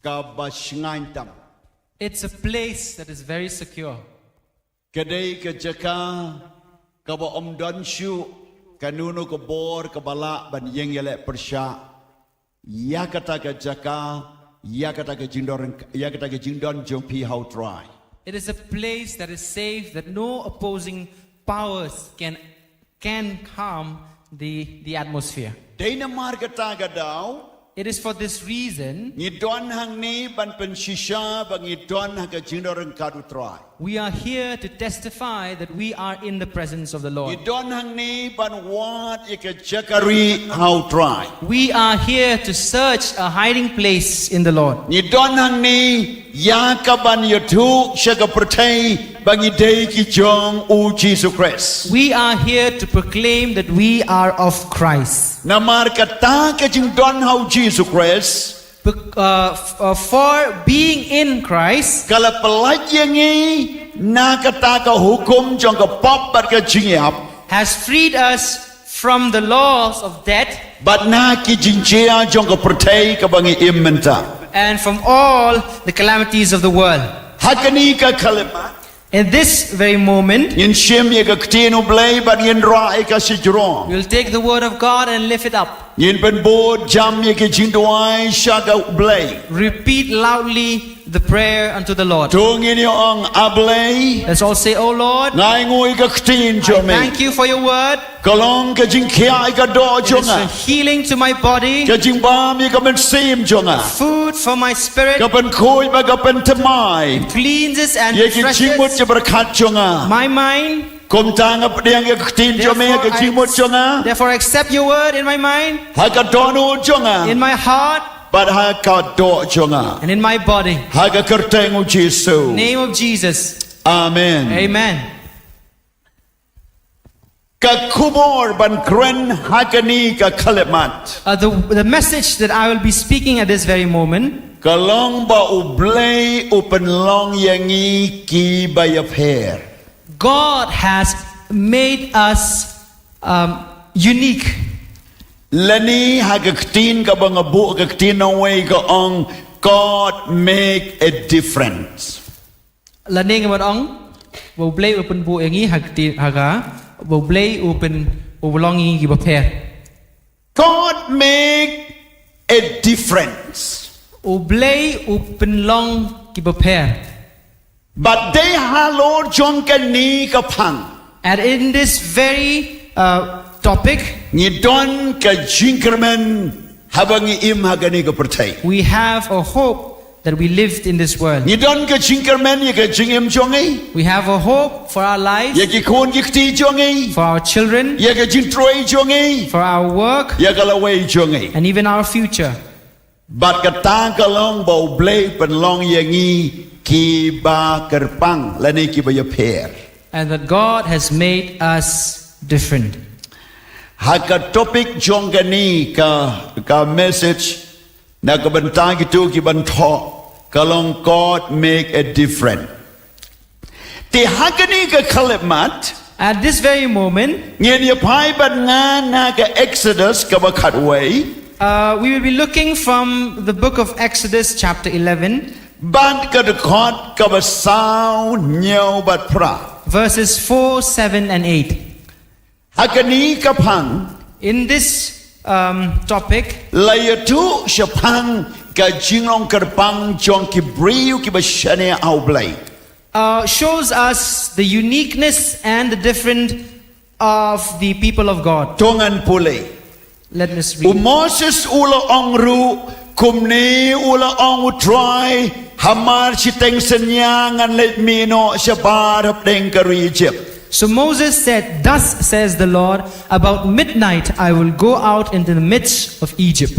kabashingantam. it's a place that is very secure. Kadai kajaka kaba omdon shu kanuno kabor kabala ban yengyele persha. Yakata kajaka yakata kajingdon jompi how try. It is a place that is safe, that no opposing powers can calm the atmosphere. Dana markata gadao. It is for this reason Ngidon hang ni ban penshisha bang ngidon ha kajingdon kado try. we are here to testify that we are in the presence of the Lord. Ngidon hang ni ban wat ikajakari how try. We are here to search a hiding place in the Lord. Ni don hang ni ya kaban yatu shaka pertai bagi day ki jong u Jesus Christ. We are here to proclaim that we are of Christ. Namar kata ka jing don how Jesus Christ. For being in Christ, Kala pelajangi na kata ka hukum jong ka pop bat ka jingyap. has freed us from the laws of death Bat na ki jingjia jong ka pertai ka bangi imenta. and from all the calamities of the world. Hakani ka kalimat. In this very moment, In shim ye ka ktino blay bat yin ra ka si we will take the word of God and lift it up. nhìn bên bố jam như cái chính đoái shaka blay repeat loudly the prayer unto the Lord. Tung in your ong ablay Let's all say, Oh Lord, ngai ngui ka tin I cho me thank you for your word. kalong ka jing kia ka do cho It's a nga healing to my body, ka jing ba mi ka ben sim cho nga food for my spirit, ka ben khoi ba ka ben tamai cleanses and ye ki jing mut refreshes je berkat cho nga my mind. kom tang ap diang ka tin cho me ka jing mut cho nga Therefore, I accept your word in my mind, ha ka do no cho nga in my heart, but ha ka do cho nga and in my body. ha ka kerteng u Jesu Name of Jesus. amen Amen. ka kumor ban kren hakani ka kalemat The message that I will be speaking at this very moment, kalong ba ublay upen long yangi ki bayaper God has made us unique. lani hagaktin ka bang abu hagaktin away ka ong God make a difference Laning mo ong wo blay open bu engi hagti haga wo blay open ulongi gibaper. God make a difference O blay open long gibaper. but they ha Lord John kani ka pang And in this very topic, ni don ka jinkerman habangi im hagani ka pertai we have a hope that we lived in this world. ni don ka jinkerman ye ka jingim jongi We have a hope for our lives, ye ki kon ki ti jongi for our children, ye ka jintroi jongi for our work, ye ka laway jongi and even our future. bat ka ta ka long bo blay pen long yangi ki ba kerpang lani ki ba ya per And that God has made us different. haka topic jongani ka message na ka banta gitu ki ban tho kalong God make a difference ti hakani ka kalemat At this very moment, ngien ye pai ban nga na ka Exodus ka ba khat way we will be looking from the book of Exodus, chapter 11, ban ka de khot ka ba sao nyau bat pra verses 4, 7, and 8. hakani ka phang In this topic, layatu shapang ka jinglong kerpang jong ki briu ki ba shane au blai shows us the uniqueness and the different of the people of God. tongan pule Let us u read. Moses ula ongru kumni ula ong try hamar chiteng senyangan let mino shabar hap deng ka Egypt So Moses said, Thus says the Lord, about midnight I will go out into the midst of Egypt.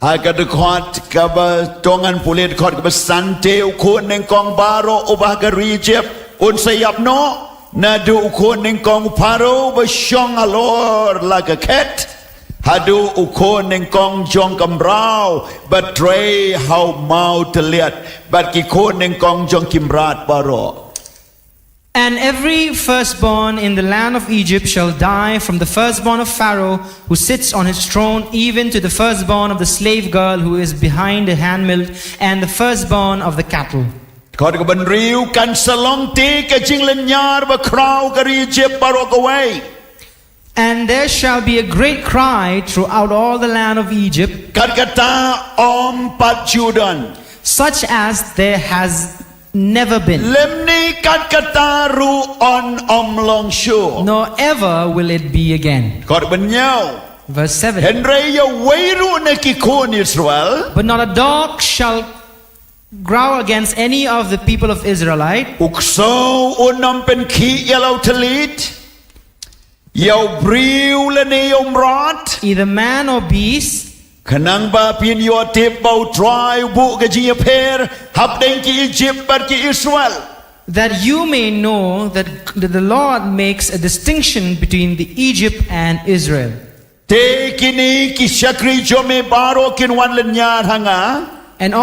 aga de khot ka ba tongan pule de khot ka ba sante u khon neng kong baro u ba ka Egypt un sayap no na du u khon neng kong paro ba shong alor la ka ket hadu u khon neng kong jong kam rao but tray how mau te liat but ki khon neng kong jong kimrat baro And every firstborn in the land of Egypt shall die, from the firstborn of Pharaoh who sits on his throne, even to the firstborn of the slave girl who is behind the handmill, and the firstborn of the cattle. khot ka ban riu kan salong ti ka jing len nyar ba krau ka Egypt baro ka way And there shall be a great cry throughout all the land of Egypt, kat kata om pat Jordan such as there has never been, lemni kat kata ru on om long shu nor ever will it be again. khot ban nyau Verse 7. henry ya weiru na ki kon Israel But not a dog shall growl against any of the people of Israelite, ukso unam pen ki yalau telit yau briu le ne yom rot either man or beast, kanang ba pin yo tip bau try bu ka ji per hap deng ki Egypt bar ki Israel that you may know that the Lord makes a distinction between the Egypt and Israel. te kini ki shakri jome baro kin wan len nyar hanga And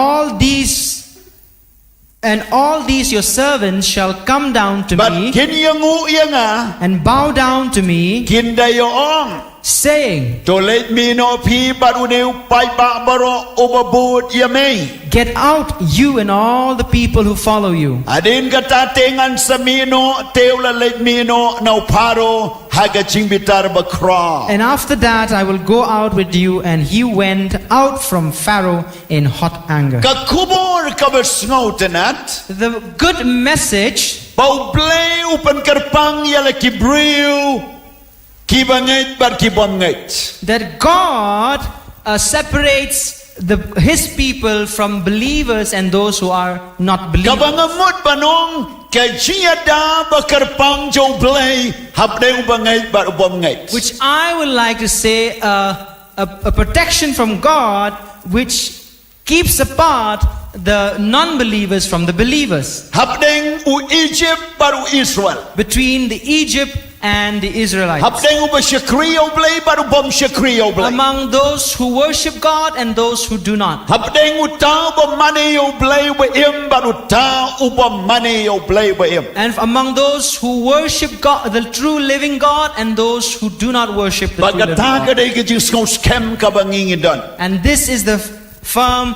all these your servants shall come down to but me kin yangu yanga and bow down to me kin dayo ong saying, To let me know pi baru neu pai ba baro overboard ya mei. get out, you and all the people who follow you. Adin kata tengan samino teula let me know now paro haga jing bitar bakra. And after that I will go out with you. And he went out from Pharaoh in hot anger. Kakubor kabesngau tenat. The good message Bau play upan kerpang yala kibriu. Kibangit bar kibangit. that God separates his people from believers and those who are not believers. Kabangamut banong kajiyada bakarpang jo play habdeng bangit bar ubangit. Which I would like to say a protection from God which keeps apart the non-believers from the believers. Habdeng u Egypt baru Israel. Between the Egypt and the Israelites. Habdeng u basyakriyo play baru bom syakriyo play. Among those who worship God and those who do not. Habdeng u tao bamaneyo play ba im baru tao u bamaneyo play ba im. And among those who worship God, the true living God, and those who do not worship the true living Bagata God. kadai kajing skau scam kabangingin don. And this is the firm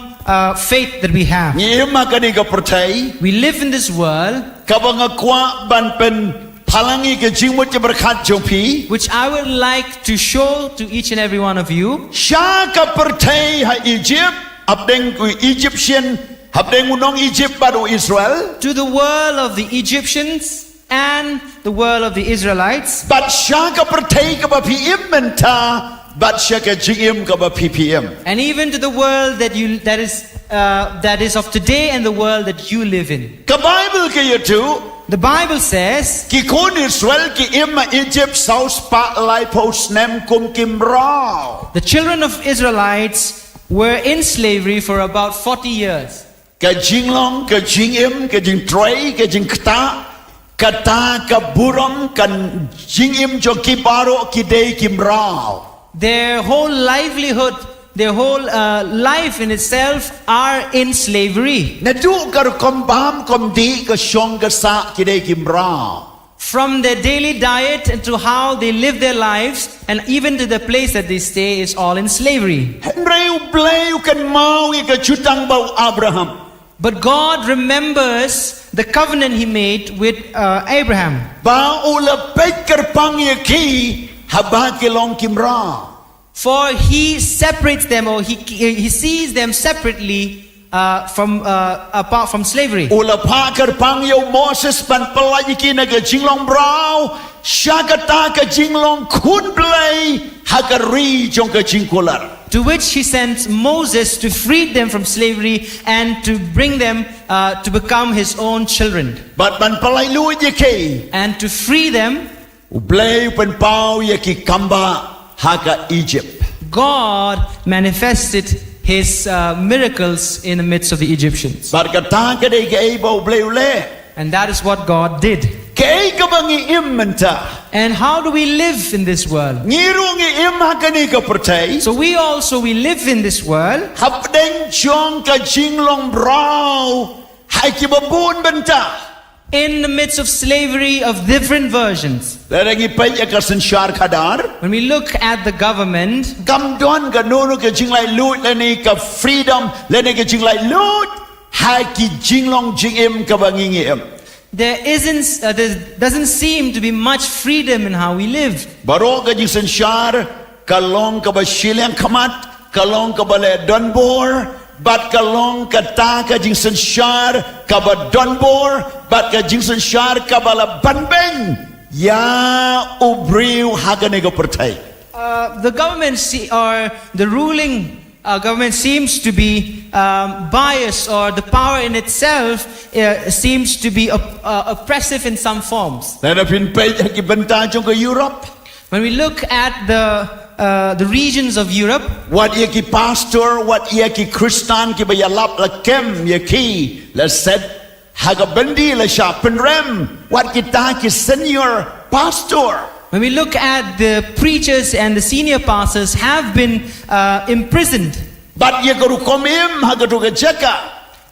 faith that we have. Ngima kadai ka percaya. We live in this world, Kabangakwa ban pen palangi kajing mo berkat jopi. which I would like to show to each and every one of you. Syaka percaya ha Egypt. Habdeng ku Egyptian. Habdeng unong Egypt baru Israel. To the world of the Egyptians and the world of the Israelites. But syaka percaya ka ba PM menta. But syaka jingim ka ba PPM. And even to the world that is of today and the world that you live in. Ka Bible kaya tu. The Bible says, Ki kon Israel ki imma Egypt saus pa lai pos nem kum kimrao. the children of Israelites were in slavery for about 40 years. Ka jinglong, ka jingim, ka jing tray, ka jing kata ka buram, kan jingim jo ki baro ki day kimrao. Their whole livelihood, their whole life in itself are in slavery. Nadu kar kom bam kom di ka syong ka sa ki day kimrao. From their daily diet and to how they live their lives, and even to the place that they stay, is all in slavery. Henry blay kan mau ka chutang bau Abraham. But God remembers the covenant He made with Abraham. Ba ula pek kerpang ki haba kilong kimrao. For He separates them, or He sees them separately apart from slavery. Ula pakar pangyo Moses pan palay ki naga jinglong brau syagata ka jinglong kun play hakari jong ka jingkular. To which He sent Moses to free them from slavery and to bring them to become His own children. But pan palay lu ki And to free them, ublay pan pau ki kamba haka Egypt. God manifested His miracles in the midst of the Egyptians. Barkata ka day ka iba ublay ule. And that is what God did. Kay ka bangi immenta. And how do we live in this world? Ngirungi im hakani ka percay. So we live in this world. Hapdeng jong ka jinglong brau hai ki babun benta. In the midst of slavery of different versions. Larangi pay ka sensyar kadar. When we look at the government, Kamdon ka nuno ka jinglay lut lani ka freedom lani ka jinglay lut hai ki jinglong jingim ka bangingim. there doesn't seem to be much freedom in how we live. Baro ka jing sensyar kalong ka ba silang kamat kalong ka ba le donbor bat kalong ka ta ka jing sensyar ka ba donbor bat ka jing sensyar ka ba la banbeng ya ubriu hagane ka percay. The government or the ruling government seems to be biased, or the power in itself seems to be oppressive in some forms. Nanapin pay ki benta jong ka Europe. When we look at the regions of Europe, What ye ki pastor, what ye ki Christian ki bayalap la kem ye ki la said hagabendi la sha penrem what kita ki senior pastor. when we look at the preachers and the senior pastors have been imprisoned, But ye garu komim hagadu ka jeka.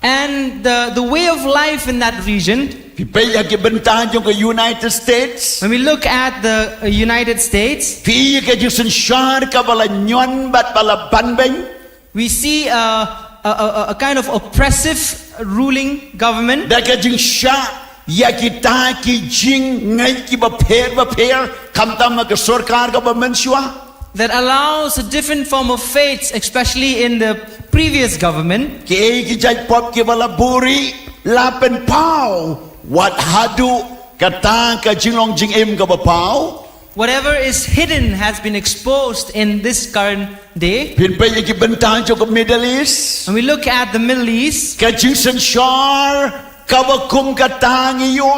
and the way of life in that region, Pi pe ya ki benta jong ke United States. When we look at the United States, Pi ke jing sen shar ka bala nyon bat bala ban beng. we see a kind of oppressive ruling government Da ke jing sha ya kita ki jing ngai ki ba pher kam tam ke sarkar ka ba menshwa. that allows a different form of faith, especially in the previous government. Ki jai pop ki bala buri la pen pau wat hadu kata ka jinglong jing em ka ba pau. Whatever is hidden has been exposed in this current day. Pin pe ya ki benta jong ke Middle East. When we look at the Middle East, Ka jing sen shar ka ba kum kata ngi yo.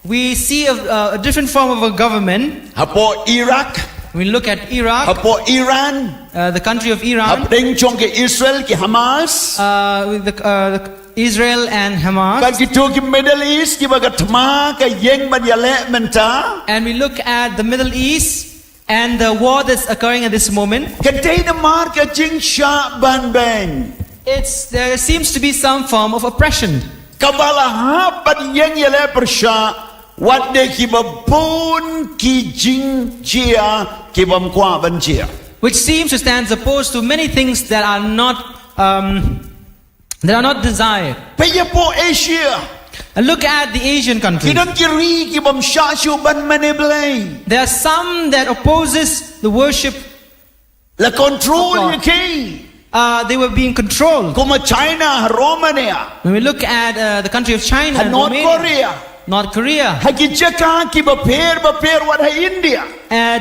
we see a different form of a government. Hapo Iraq, When we look at Iraq, hapo Iran, the country of Iran, hapdeng chong ke Israel ki Hamas. with Israel and Hamas, Bagi tu ki Middle East ki baga tma ka yeng ban yale menta. and we look at the Middle East and the war that's occurring at this moment, Ka dei na mar ka jing sha ban bang. there seems to be some form of oppression. Kabala ha ban yeng yale persha. Wat de ki ba pun ki jing chia ki bam kwa ban chia. Which seems to stand opposed to many things that are not desired. Paya po Asia. And look at the Asian countries. Kidan kiri ki bam sha shu ban maneblay. There are some that opposes the worship. La control Of ye God. ki. They were being controlled. Kuma China, Romania, When we look at the country of China, and North Romania, Korea. North Korea, Hagi Jaka ki ba pair wat ha India.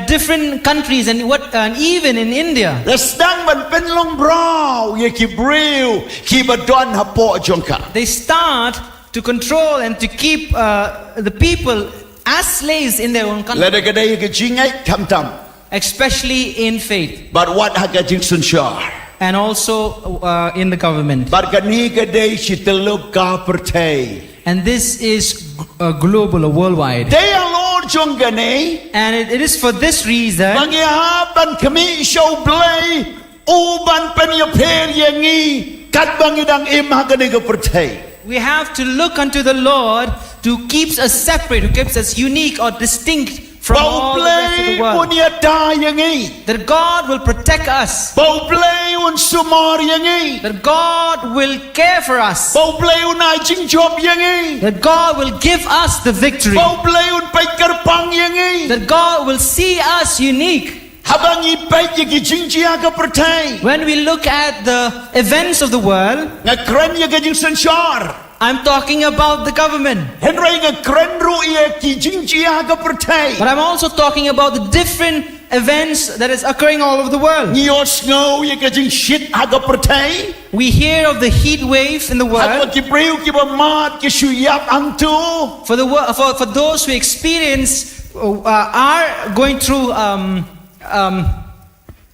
different countries, and even in India, La stang ban penlong brow ye ki brew ki ba don ha po jongka. they start to control and to keep the people as slaves in their own country, La da gadai ki jingai tam. especially in faith But what ha ka jing sun shar. and also in the government. But kani gadai si teluk ka pertai. And this is global or worldwide. They are Lord jongane. And it is for this reason Bangi ha ban kami show blay. U ban pen ye pair ye ngi. Kat bangi dang im ha kani ka pertai. we have to look unto the Lord who keeps us separate, who keeps us unique or distinct from Bau all the rest of play the world. punya da yang ngi. That God will protect us, Bau play un sumar yang ngi. that God will care for us, Bau play un ai jing job yang ngi. that God will give us the victory, Bau play un pai kerpang yang ngi. that God will see us unique. Habang i pai ye ki jing jia ka pertai. When we look at the events of the world, Nga kren ye ka jing senshar. I'm talking about the government, Henry nga kren ru ye ki jing jia ka pertai. but I'm also talking about the different events that is occurring all over the world. Nios ngau ye ka jing shit ha ka pertai. We hear of the heat wave in the Haba world. ki breu ki ba mat ki shuyap ang tu. For those who experience are going through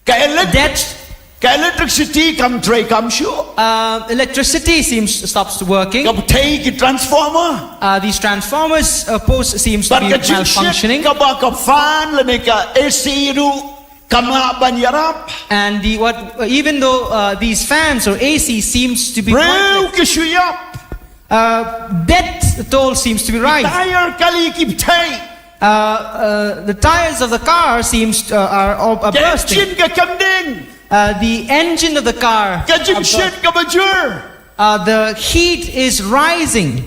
Ka electric. debt, Ka electricity kam tray kam shu. electricity stops working. Ka pertai ki transformer. These transformers post seems to But be ka jing shit malfunctioning, ka ba ka fan le ne ka AC ru kama ban yarap. and even though these fans or AC seems to be Breu working, ki shuyap. debt toll seems to be rising. Tire kali ki pertai. The tires of the car are bursting. Engine ka kamding. The engine of the car, Ka jing shit ka bajur. the heat is rising.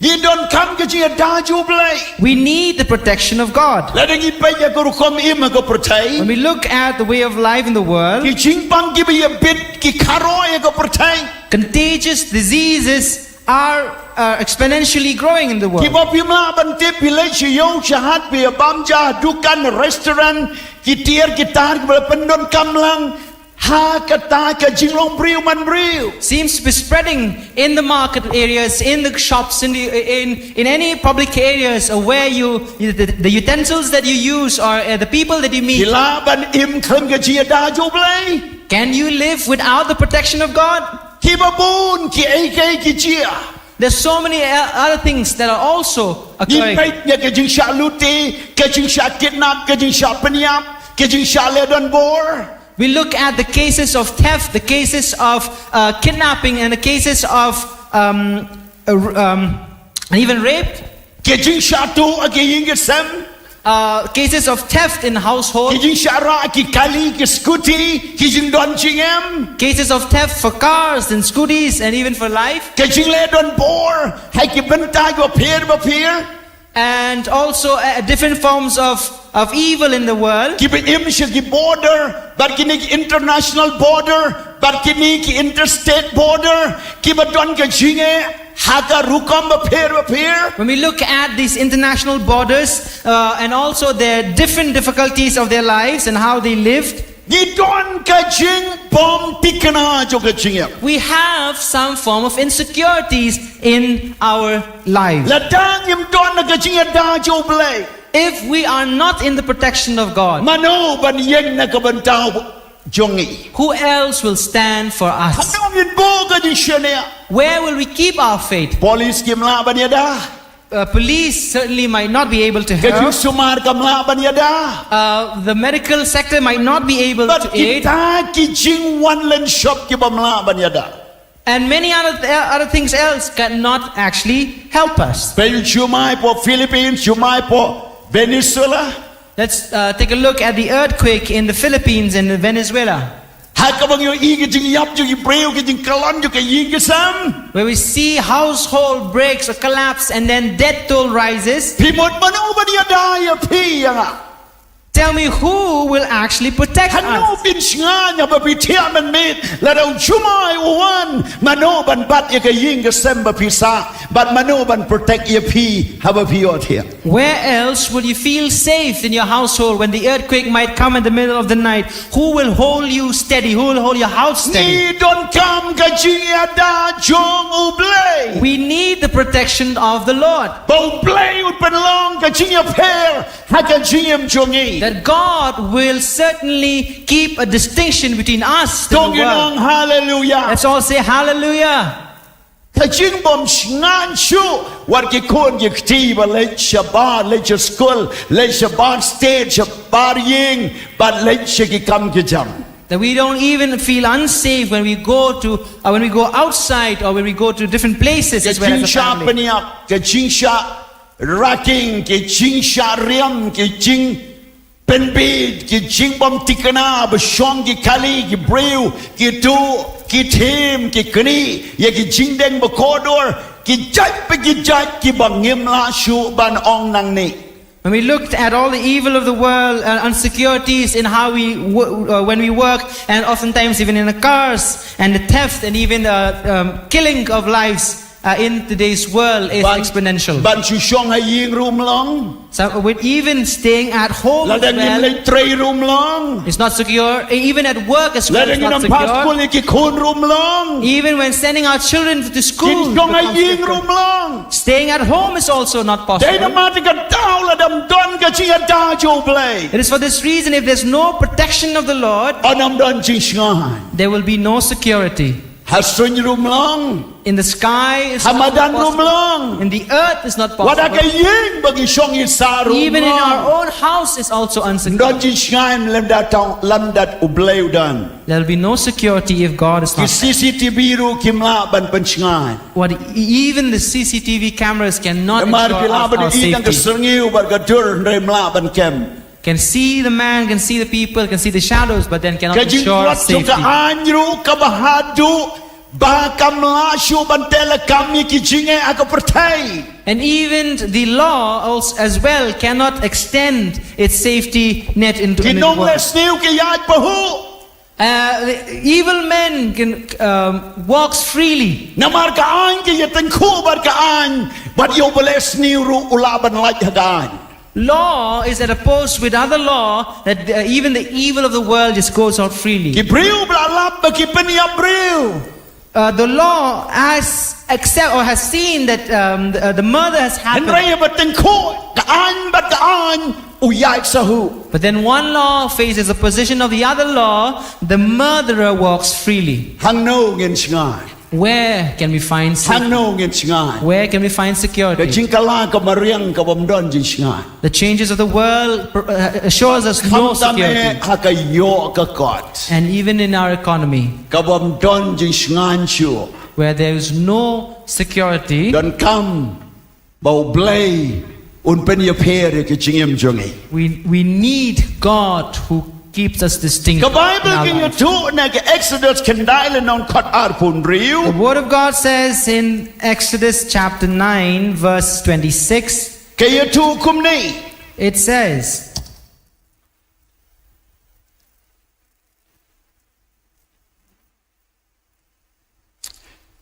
Di don kam ka jing daju blay. We need the protection of God. Ladang ipai ya ko kom im ka pertai. When we look at the way of life in the world, Ki jing pang ki ba bit ki karo ya ka pertai. contagious diseases are exponentially growing in the Ki world. ba pimla ban te pilai si yo shahat bi bam ja dukan restaurant ki tier ki tar ki pendon kamlang ha kata ka jing long briu man briu. Seems to be spreading in the market areas, in the shops, in any public areas where the utensils that you use or the people that you meet. Kila ban im khang ka ji daju blay. Can you live without the protection of God? Ki ba bun ki ai kai ki jia. There's so many other things that are also occurring. Ipai ya ka jing sha luti, ka jing sha kidnap, ka jing sha penyap, ka jing sha ledon bor. We look at the cases of theft, the cases of kidnapping, and the cases of and even rape. ke jing shatu ke ying ke sam cases of theft in household, ke jing shara ke kali ke scooty ke jing don jing em cases of theft for cars and scooties and even for life, ke jing le don bor hai ke bentai go pher and also different forms of evil in the world. ki be im she ki border but ki ni international border but ki ni ki interstate border ki ba don ke jing haga rukam ba pher When we look at these international borders and also their different difficulties of their lives and how they lived, ni don ka jing bom tikana jo ka jing we have some form of insecurities in our lives. la dang im don ka jing da jo blai If we are not in the protection of God, mano ban yeng na ka ban tao jongi who else will stand for us? hanong in bo ka di shania Where will we keep our faith? police kim la ban ya da Police certainly might not be able to ka jing help. sumar kam la ban ya da The medical sector might not be able but to aid. kita ki jing one len shop ki bam la ban ya da And many other things else cannot actually help us. pel chumai po Philippines chumai po Venezuela Let's take a look at the earthquake in the Philippines and Venezuela, ha ka bang yo i ki jing yap jo ki breu ki jing kalon jo ka ying ki sam where we see household breaks or collapse and then death toll rises. pi mot mano ban ya da ya pi ya Tell me who will actually protect Hanu us? bin snganya ba bitia man mit la dau chumai wan mano ban bat ye ka ying ka semba pisa but mano ban protect ye pi have a pi out here Where else will you feel safe in your household when the earthquake might come in the middle of the night? Who will hold you steady? Who will hold your house steady? ni don kam ka jing ya da jong u blay We need the protection of the Lord. bo blay ut pen long ka jing ya per ha ka jing em jongi That God will certainly keep a distinction between us and dong the world. yong hallelujah Let's all say hallelujah. ka jing bom ngan shu war ki kon ki ti ba le shabat le school le shabat stage shabat ying but le ki kam ki jam That we don't even feel unsafe when we go to, when we go outside or when we go to different places ke as well jing as a sha family. peniap ke jing sha racking ke jing sha riam ke jing pen bid ke jing bom tikana ba shong ki kali ki breu ki tu ki tim ki kni ye ki jing deng ba kodor ki jat pe ki jat ki bang ngim la shu ban ong nang ni When we looked at all the evil of the world and insecurities in how we when we work, and oftentimes even in the cars, and the theft and even the killing of lives in today's world is exponential. ban chu shong hai ying room long So with even staying at home la as dang ngim well, le tray room long it's not secure. Even at work as la well, it's dang not ngim pas secure. kul ki khun room long Even when sending our children to ki school, shong hai becomes ying difficult. room long Staying at home is also not dai na possible. ma ti ka taw la dam don ka chi da jo play It is for this reason, if there's no protection of the Lord, anam don chi shngai there will be no security. hasun room long In the sky is not hamadan room possible. long In the earth is not wada ka possible. ying bagi shong i sa room Even in our long own house is also unsecure. don chi shngai lam da taw lam dat u blay dan There will be no security if God is ki not. CCTV ru kim la ban pen shngai What even the CCTV cameras cannot mar ensure ki la our ban i kan ka safety. serniu bar ka dur rem la ban kem Can see the man, can see the people, can see the shadows, but then cannot ka jing ensure rat jo safety. ka anru ka bahadu ba kam la shu ban tele kam ki jinge aka pertai And even the law also as well cannot extend its safety net into ki the nong le world. sniu ki yat pahu The evil men can walks freely. namar ka an ki yeten khu bar ka an but yo bele sniu ru ulaban laj hagan Law is at opposed with other law that even the evil of the world just goes out ki freely. briu bla lap ba ki penia briu The law has accept or has seen that the murder has en happened. rei ba ten khu ka an ba ka an u yat sahu But then one law faces the position of the other law. The murderer walks freely. hang no ngin sngai Where can we find hang safety? no ngin sngai Where can we find ka security? jingkala ka mariang ka bom don jing sngai The changes of the world assures us no kham tame security. ha ka yo ka kot And even in our economy, ka bom don jing sngan chu where there is no security, don kam bau blay un pen ya pere ke chingem jongi. We need God who keeps us distinct. Ka in Bible our ke you lives. tu na ke Exodus can dial non cut arpun The riu. Word of God says in Exodus chapter 9, verse 26, Ke you tu kum ni. it says,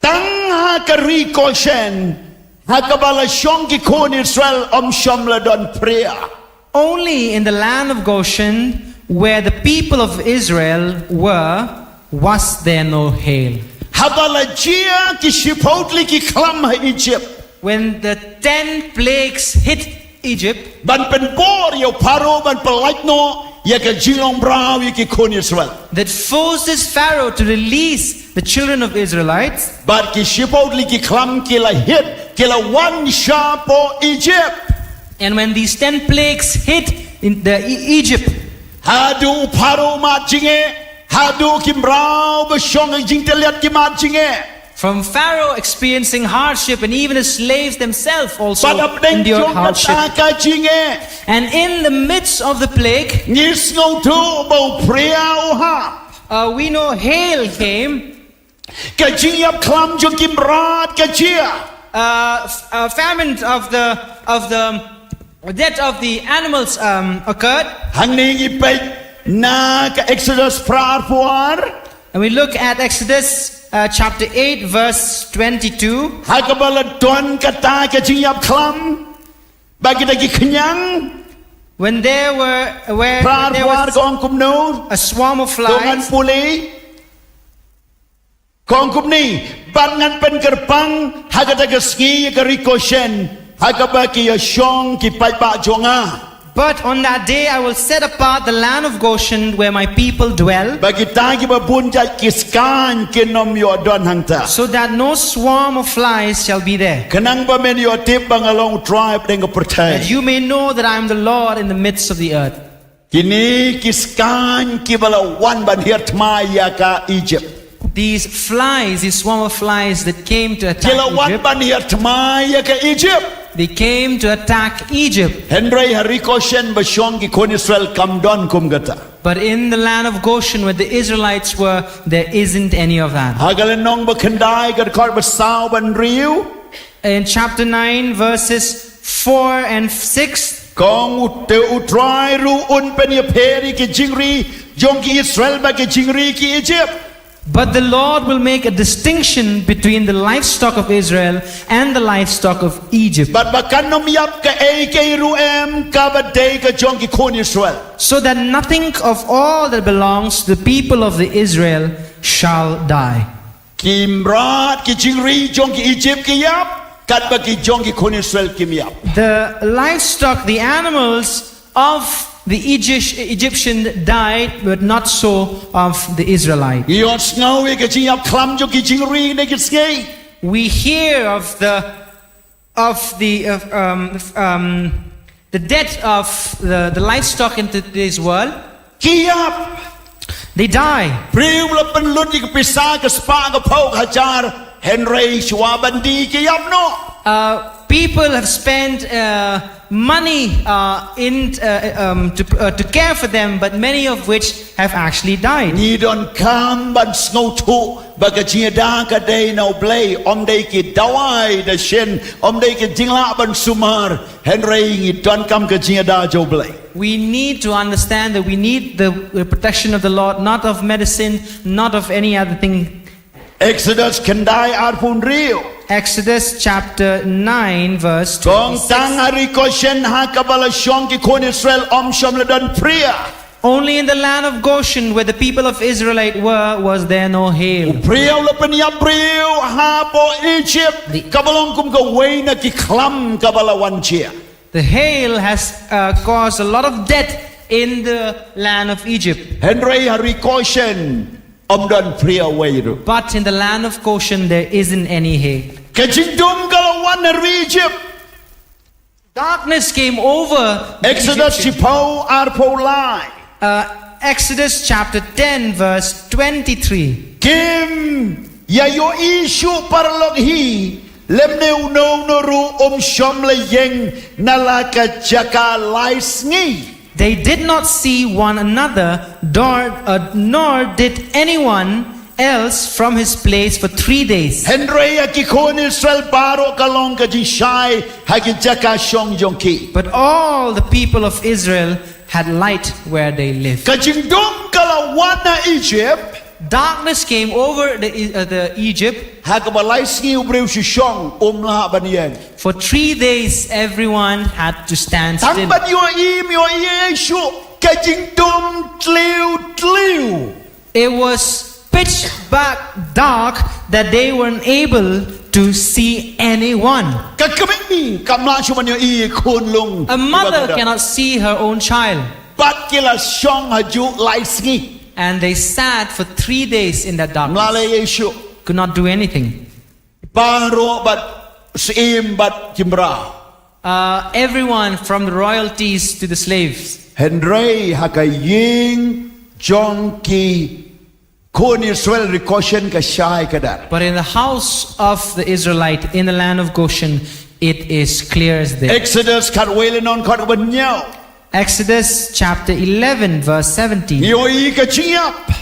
Tang ha ka ricochet ha ka bala shong ki kon Israel shom la don prayer. only in the land of Goshen, where the people of Israel were, was there no hail. Ha bala jia ki shipotli ki klam ha Egypt. When the 10 plagues hit Egypt, Ban pen bor yo paro ban pelait no ya ka jilong brau ya ki kon Israel. that forces Pharaoh to release the children of Israelites, But ki shipotli ki klam ki la hit ki la one shapo Egypt. and when these 10 plagues hit in Egypt, Hadu paro ma jinge hadu ki brau ba shong jing teliat ki ma jinge. from Pharaoh experiencing hardship, and even the slaves themselves also Padap deng endured jong hardship. ka jinge. And in the midst of the plague, Ngis ngau tu bau pria ha. we know hail came, Ka jiap klam jo kim rat ka jia. famine of the death of the animals occurred. Hang ni gi pe na ka Exodus prar puar. And we look at Exodus chapter 8, verse 22. Ha ka bala ton ka ta ka jiap klam. Bagi dagi kenyang. When there Prar there puar was kong kum no. a swarm of Kongan flies, puli. Kong kum ni. Bangan pen kerpang. Ha ka daga ski ka ricochet. Ha ka bagi ya shong ki pai ba jonga. but on that day I will set apart the land of Goshen where my people dwell, Bagi tagi ba bunjai kiskan kinom yo don hangta. so that no swarm of flies shall be there. Kenang ba men yo tip bangalong tribe dengan That percaya. you may know that I am the Lord in the midst of the earth. Kini kiskan kibala wan ban hirt maya ka Egypt. These flies, this swarm of flies that came to attack Kila wan Egypt, ban hirt maya ka Egypt. they came to attack Egypt. Henry harikoshen ba shong ki kon Israel kam don kum gata. But in the land of Goshen where the Israelites were, there isn't any of that. Hagalan nong ba kendai ka kar ba saw ban riu. In chapter 9, verses 4 and 6, Kong te utrai ru un pen ya peri ki jingri jong ki Israel ba ki jingri ki Egypt. but the Lord will make a distinction between the livestock of Israel and the livestock of Egypt, But bakan nom yap ka e ke ruem ka ba day ka jong ki kon Israel. so that nothing of all that belongs to the people of the Israel shall die. Kimrat ki jingri jong ki Egypt ki yap kat ba ki jong ki kon Israel kim yap. The livestock, the animals of the Egyptian died, but not so of the Israelite. Yon ngau e ka jing yap klam jong ki jingri ne ki skei. We hear of the death of the livestock in today's world. Ki yap They die. priu la pen lut ki pisa ka spa ka phok hajar Henry Schwabandi ki yap no. People have spent money to care for them, but many of which have actually died. Ni don kam ban ngau thu ba ka jing da ka day no blay day ki dawai da shen day ki jingla ban sumar Henry ni don kam ka jing da jo blay. We need to understand that we need the protection of the Lord, not of medicine, not of any other thing. Exodus kendai arpun riu. Exodus chapter 9, verse Kong 26. tang hari koshen ha kabala shong ki kon Israel shom ladan priya. Only in the land of Goshen, where the people of Israelite were, was there no hail. Priya la penya priu ha po Egypt. Kabalong kum ka way na ki klam kabala wanchia. The hail has caused a lot of death in the land of Egypt. Henry hari koshen dan priya way ru. But in the land of Goshen, there isn't any hail. Kajingdum kalawan na Egypt. Darkness came over the Exodus Egyptians. chipo arpo lai. Exodus chapter 10, verse 23. Kim ya yo issue parlog hi Lemneu no noru shom le yeng nalaka jaka laisngi. They did not see one another, nor did anyone else from his place for 3 days. Henry akikon Israel baro kalong kajishai hakijaka shong jongki. But all the people of Israel had light where they lived. Kajingdong kalawana Egypt. Darkness came over the Egypt. Hakabalaisngi ubreu shishong la banyen. For 3 days, everyone had to stand still. Tangban yo yeshu kajingdom tliu. It was pitch black dark that they weren't able to see anyone. A mother cannot see her own child. And they sat for 3 days in that darkness. Could not do anything. Everyone from the royalties to the slaves. Henry hakaying jonki kon Israel rikoshen ka shai kadar. But in the house of the Israelite in the land of Goshen, it is clear as day. Exodus katwelenon katwanyao. Exodus chapter 11 verse 17. Yoi ka chiap.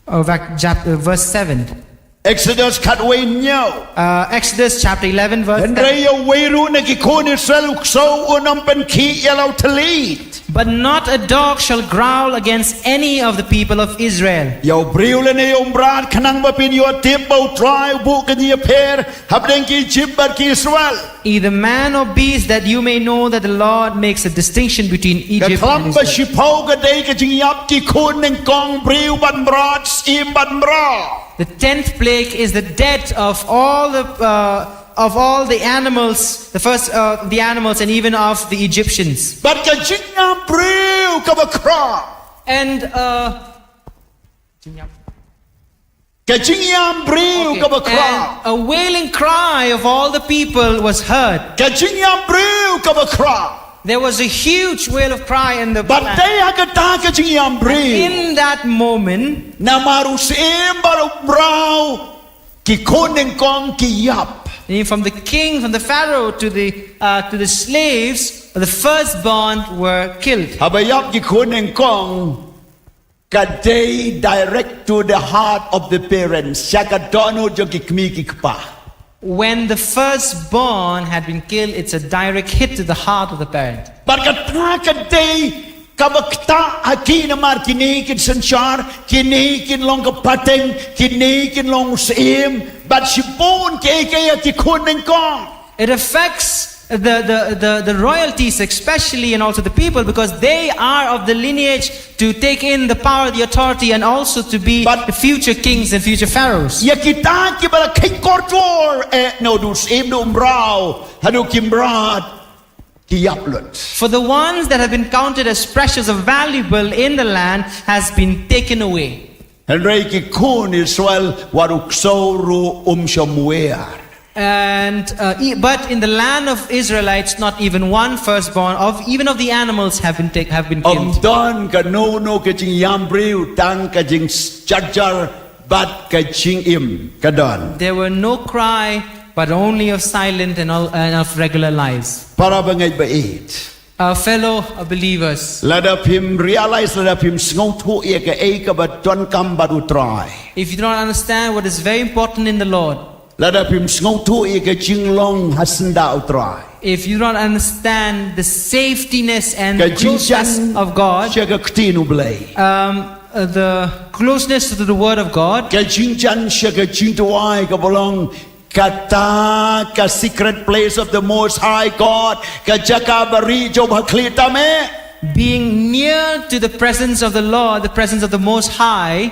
Verse 7. Exodus katwenyao. Exodus chapter 11 verse 7. Henry weiru nakikon Israel ukso unam penki yalaw talit. But not a dog shall growl against any of the people of Israel. Yaw briwle ne umbrad kanang bapin yo tip bau try bu kanya per habden ki jibbar ki Israel. Either man or beast, that you may know that the Lord makes a distinction between Egypt and Kamba Israel. shipau ka day ka jingyap ki kun neng kong briw ban brad im ban bra. The 10th plague is the death of all the animals, the first the animals, and even of the Egyptians. But ka jingyap briw ka bakra. And Ka jingyap briw ka bakra. a wailing cry of all the people was heard. Ka jingyap briw ka bakra. There was a huge wail of cry in the But land. day hakata ka jingyap briw. In that moment, Namarus im baru braw ki kun neng kong ki yap. from the king, from the pharaoh to the slaves, the firstborn were killed. Habayap ki kun neng kong kaday direct to the heart of the parents. Siya dono jo ki kmi ki kpa. When the firstborn had been killed, it's a direct hit to the heart of the parent. But kaday kabakta akin amar kinikin sanchar kinikin long kapateng kinikin long sim but sipon kaya ki kun neng kong. It affects the royalties especially, and also the people, because they are of the lineage to take in the power, the authority, and also to be the future kings and future pharaohs. Ya kita kibala king kortor no dus im no umbrao hanu kimbrad kiyaplut. For the ones that have been counted as precious or valuable in the land has been taken away. Henry ki kun Israel waruk soru shamuer. And but in the land of Israelites, not even one firstborn of even of the animals have been killed. Don ka no ka jing yambriu tang ka jing charjar bat ka jing im ka don. There were no cry, but only of silent and of regular lives. Para bangay bait. Fellow believers, Ladap him realize ladap him sngot hu ka ka bat don kam badu try. if you do not understand what is very important in the Lord, Ladap him sngot hu ka jing long hasanda try. if you do not understand the safetyness and the closeness of God, siya ka ktinu blay. the closeness to the Word of God, Ka jing chan siya ka jing tuwai ka bolong kata ka secret place of the Most High God ka jaka bari jo bhaklita me. being near to the presence of the Lord, the presence of the Most High.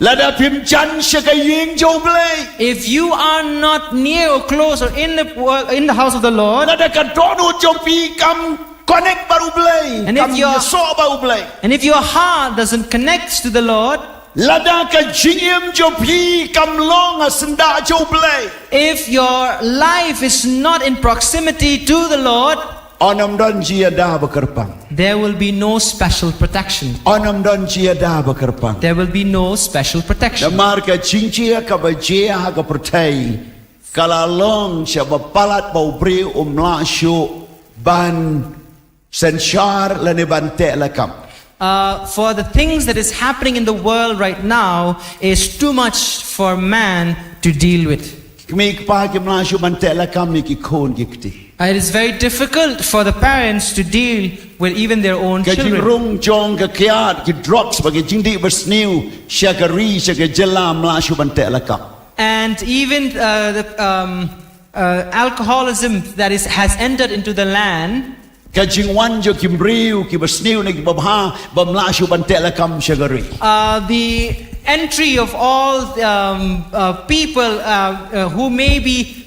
Ladap him chan siya ka ying jo blay. If you are not near or close or in the house of the Lord, Lada ka dono jo pi kam connect baru blay. And if Kam your- so baru blay. and if your heart doesn't connect to the Lord, Lada ka jingim jo pi kam long asenda jo blay. if your life is not in proximity to the Lord, Onam don jiada bekerpang. there will be no special protection. Onam don jiada bekerpang. There will be no special protection. Namar ka jingcia ka bajia ka pertai Kalalong siya bapalat baubriu umlasyo ban sensyar lanibante lakam. For the things that is happening in the world right now is too much for man to deal with. Kami pa kimlasyo bante lakam ni kikon gikti. It is very difficult for the parents to deal with even their own Kajing children. rung jong ke kiat ke drugs bagi jingdi bersniu syagari syaga jelam mlasyo bante lakam. And even alcoholism that has entered into the land. Kajing wan jo kimbriu ki bersniu ni babha bamlasyo bante lakam syagari. The entry of all people who may be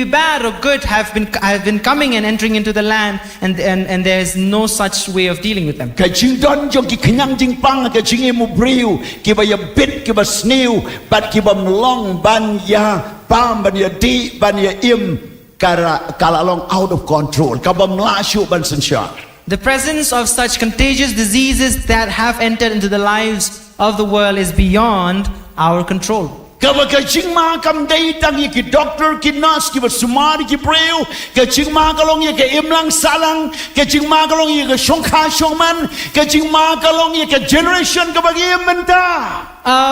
bad or good have been coming and entering into the land, and there is no such way of dealing with them. Kajing don jong ki kenyang jing pang kajing emu briu ki ba ya bit ki bersniu bat ki bamlong ban ya pam ban ya di ban ya im kalalong out of control kabamlasyo ban sensyar. The presence of such contagious diseases that have entered into the lives of the world is beyond our control. Kajing ma kam day tang ye ki doctor ki nurse ki basumari ki breu kajing ma kalong ye ke imlang salang kajing ma kalong ye ke shongkha shongman kajing ma kalong ye ke generation ka bagi menta.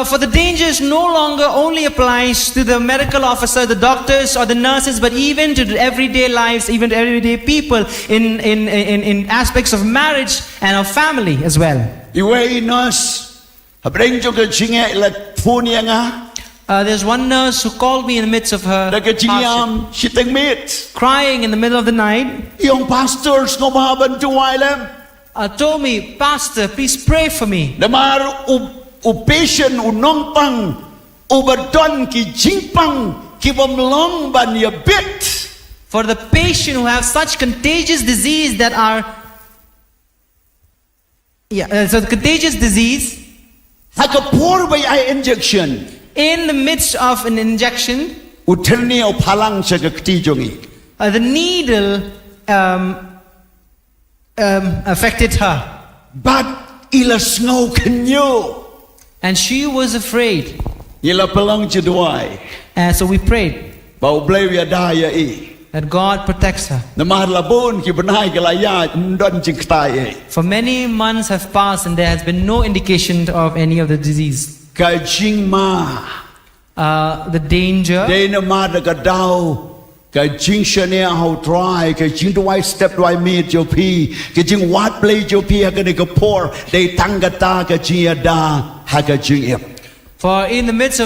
For the dangers no longer only applies to the medical officer, the doctors or the nurses, but even to the everyday lives, even to everyday people in aspects of marriage and of family as well. Iwe nurse habreng jo kajing ye la phone ye nga. There's one nurse who called me in the midst of her hardship, sitting meet. crying in the middle of the night. Yung pastors no mabantu wailem. Told me, Pastor, please pray for me. Damar patient unong pang ubadon ki jingpang ki bamlong ban ya bit. For the patient who have such contagious disease that are so the contagious disease Haka pour by eye injection. in the midst of an injection, Uterni o palang siya kakti jongi. the needle affected her, But ila snow kanyo. and she was afraid. Ila palang chiduay. So we prayed Bau blay ya daya i. that God protects her. Namar labon ki banay galaya ndon jingtay. For many months have passed and there has been no indication of any of the disease. Kajing ma. The danger. Day na ma da gadaw. Kajing shania how try. Kajing duay step duay meet jo pi. Kajing wat blay jo pi hagani ka pour. Day tangata kajing ya da hagajing ip. For in the midst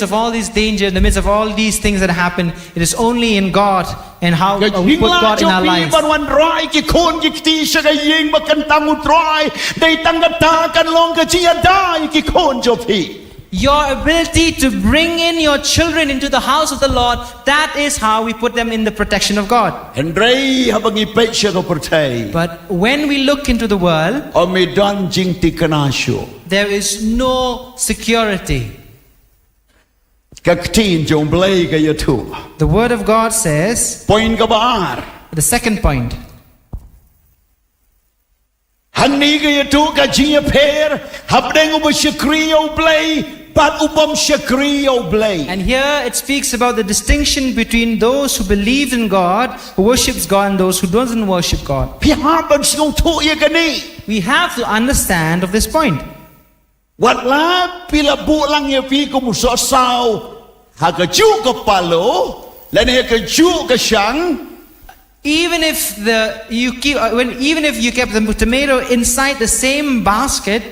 of all these danger, in the midst of all these things that happen, it is only in God and how we put God in our lives. Ban rai ki kon ki ti siya ying makan tamu try. Day tangata kan long kajing ya da ki kon jo pi. Your ability to bring in your children into the house of the Lord, that is how we put them in the protection of God. Hendray habang ipay siya ko pertay. But when we look into the world, O may don jing ti kanasyo. there is no security. Kaktin jong blay kayo tu. The Word of God says, Point ka baar. the second point, Hani kayo tu kajing ya per. Habdeng ubo siya kriyo blay. But ubam siya kriyo blay. and here it speaks about the distinction between those who believe in God, who worships God, and those who doesn't worship God. Pihaban siyong tu ya gani. We have to understand of this point. Wat la pila bulang ya pi kumusosaw. Hagaju ka palo. Lani hagaju ka siyang. Even if you kept the tomato inside the same basket,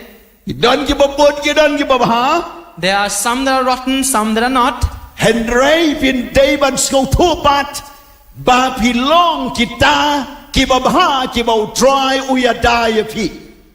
Don ki babot ki don ki babaha. there are some that are rotten, some that are not. Henry pin David skong tupat. Ba pilong kita ki babaha ki bau try uyadaya pi.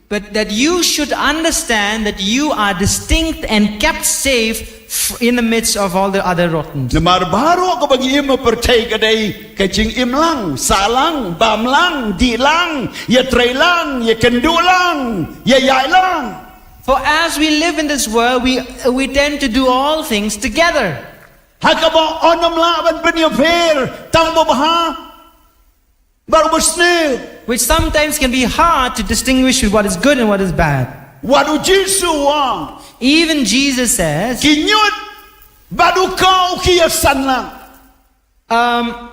But that you should understand that you are distinct and kept safe in the midst of all the other rotten. Namar baro ko bagi ima pertay kaday kajing imlang, salang, bamlang, dilang, ya trailang, ya kendulang, ya yailang. For as we live in this world, we tend to do all things together. Hakaba onam laban penyaper tang babaha baru bersnil. Which sometimes can be hard to distinguish with what is good and what is bad. Wadu Jisu wang Even Jesus says, kinyut Badu kau kia san lang. Um,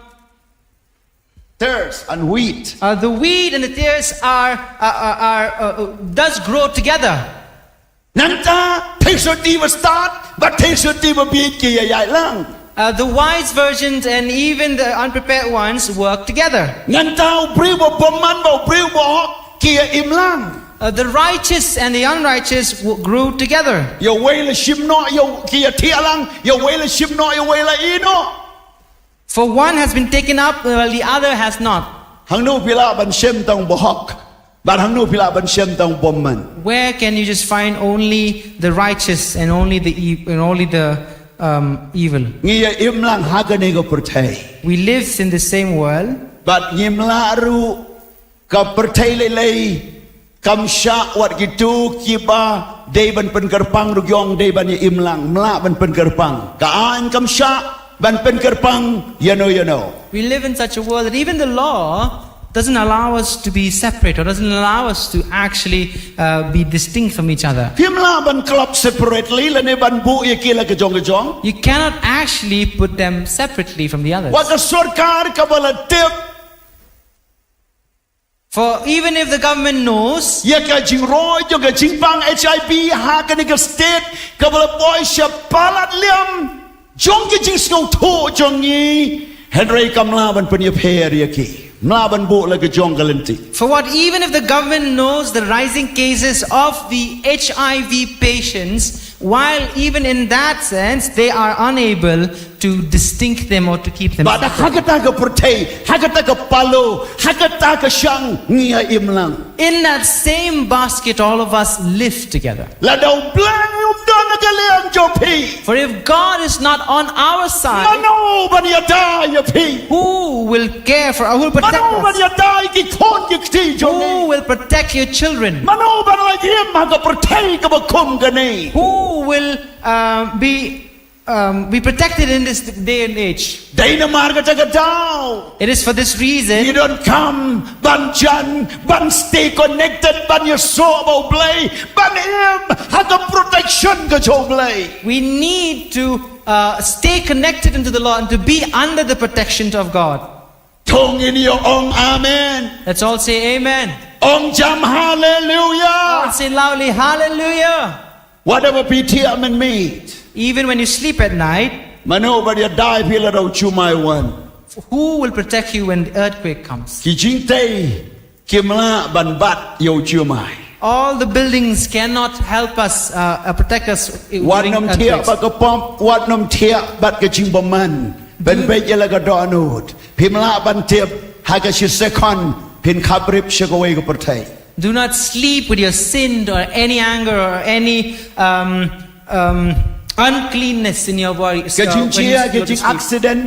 Tares and wheat. the wheat and the tares does grow together. Nanta teksoti was start, but teksoti will be kia yai lang. The wise virgins and even the unprepared ones work together. Nanta briu bo boman bo briu bo kia im lang. The righteous and the unrighteous grew together. Yo way la shim no yo kia tia lang. Yo way la shim no yo way la ino. For one has been taken up, while the other has not. Hang no pila ban shem tong bohok, but hang no pila ban shem tong bomman. Where can you just find only the righteous and only the evil? Ngiya im lang hagane ko pertai. We live in the same world, But ngim laru ka pertai lelei kam sya wat gitu kiba dei ban pen gerpang rugyong dei ban im lang mla ban pen gerpang. Ka an kam sya ban pen gerpang you know. we live in such a world that even the law doesn't allow us to be separate or doesn't allow us to actually be distinct from each other. Pimla ban club separately la ne ban bu ye kila kejong. You cannot actually put them separately from the others. Wa ka sarkar ka bala tip For even if the government knows, ya ka jing roy jo ka jing pang HIV ha ka ni ka state ka bala boy sya palat liam jong ke jing snow to jong ni Henry kamla ban pen ye pher ye ki mla ban bu la ka jong ka lenti. for what even if the government knows the rising cases of the HIV patients, while even in that sense they are unable to distinct them or to keep them Bada separate. hagata ka pertai hagata ka palo hagata ka syang ngia im lang In that same basket all of us live together. la daw blang yung don na galiang jopi. For if God is not on our side, Mano ban ya dai ya pi. who will care for, who will protect Mano ban us? ya dai ki kon ki ti Who joni. will protect your children? Mano ban la yim ha ka pertai ka ba kum ka ni. Who will be protected in this day and age? Dai na mar ka taga daw. It is for this You reason don't come ban jan ban stay connected ban your so about play ban him ha ka protection ka jo play. we need to stay connected into the Lord and to be under the protection of God. Tong in your own amen. Let's all say amen. Ong jam hallelujah. Let's say loudly hallelujah. Whatever PTM and meet. Even when you sleep at night, Mano ba dia die pila daw chumai wan. who will protect you when the earthquake comes? Ki jingtay kimla ban bat yo chumai. All the buildings cannot help us, protect us Wat during nom tia earthquakes. ba ka pom wat nom tia bat ka jing baman. Ben be yela ka donut. Pimla ban tip ha ka shi second pin khabrip shagaway ko pertai. Do not sleep with your sin or any anger or any uncleanness in your body. Ka jing when you chia go ka to jing sleep. accident.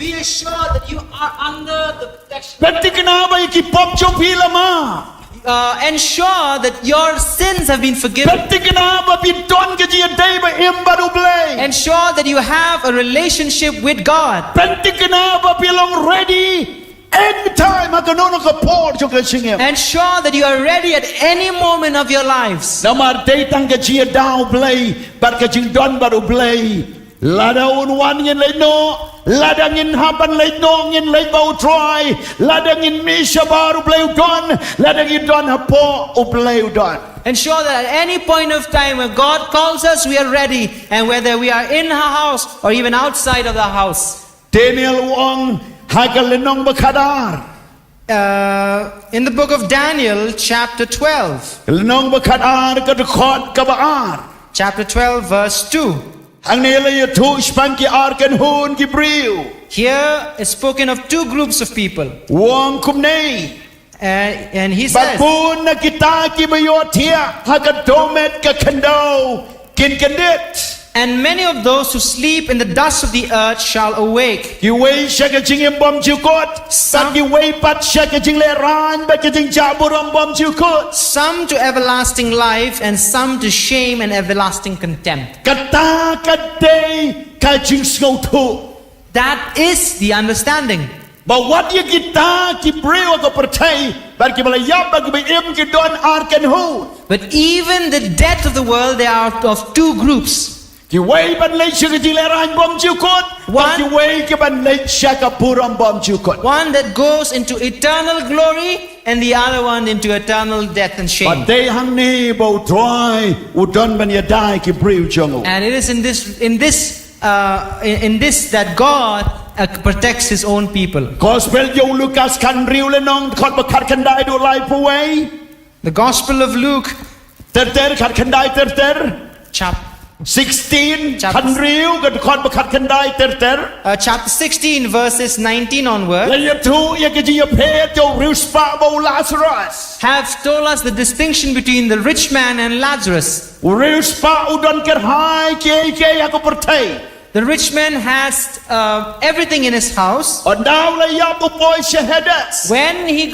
be assured that you are under the protection. Berarti kenapa iki pop jopi lama? Ensure that your sins have been forgiven. Berarti kenapa bidon kerja day ba baru play? Ensure that you have a relationship with God. Berarti kenapa pilong ready? Anytime aganono ka por jo kachingem. Ensure that you are ready at any moment of your lives. Namar day tang kerja down play, bar kaching don baru play. Lada unwan ngin lay no, lada ngin hapan lay no, ngin lay bau try, lada ngin misha baru play udon, lada ngin don hapo uplay udon. Ensure that at any point of time when God calls us, we are ready, and whether we are in our house or even outside of the house. Daniel Wong hagalenong bakadar. In the book of Daniel, chapter 12, Lenong bakadar kadukot kabaar. chapter 12, verse 2. Ang nilay tu spanki arkan hun Gibril. Here is spoken of two groups of people. Wong kumnei. And he says, Bagpun na kita kibayotia hagadomet ka kando kin kandit. and many of those who sleep in the dust of the earth shall awake. Kiway siya kaching bom jukot. Sa kiway pat siya kaching leran ba kaching jaburam bom jukot. Some to everlasting life, and some to shame and everlasting contempt. Kata kaday kaching skotu. That is the understanding. Bawat ya kita kibreo ka percay bar kibalayab bag bayim kidon arkan hu. But even the death of the world, they are of two groups. Kiway ban lay siya kaching leran bom jukot. One- Kiway ka ban lay siya ka puram bom jukot. One that goes into eternal glory, and the other one into eternal death and shame. Patay hang ni bo troy udon ban ya dai kibreo jongo. And it is in this that God protects His own people. Gospel yung Lucas kan riu lenong kot bakat kandai do life away. The Gospel of Luke, Ter kat kandai ter. chapter 16 kan riu kot bakat kandai ter. chapter 16, verses 19 onward, Laya tu ya keji ya pet yo riu spa bo Lazarus. have told us the distinction between the rich man and Lazarus. Riu spa udon ker hai ke aku pertai. The rich man has everything in his house. Ondaw laya po boy shahadas. When he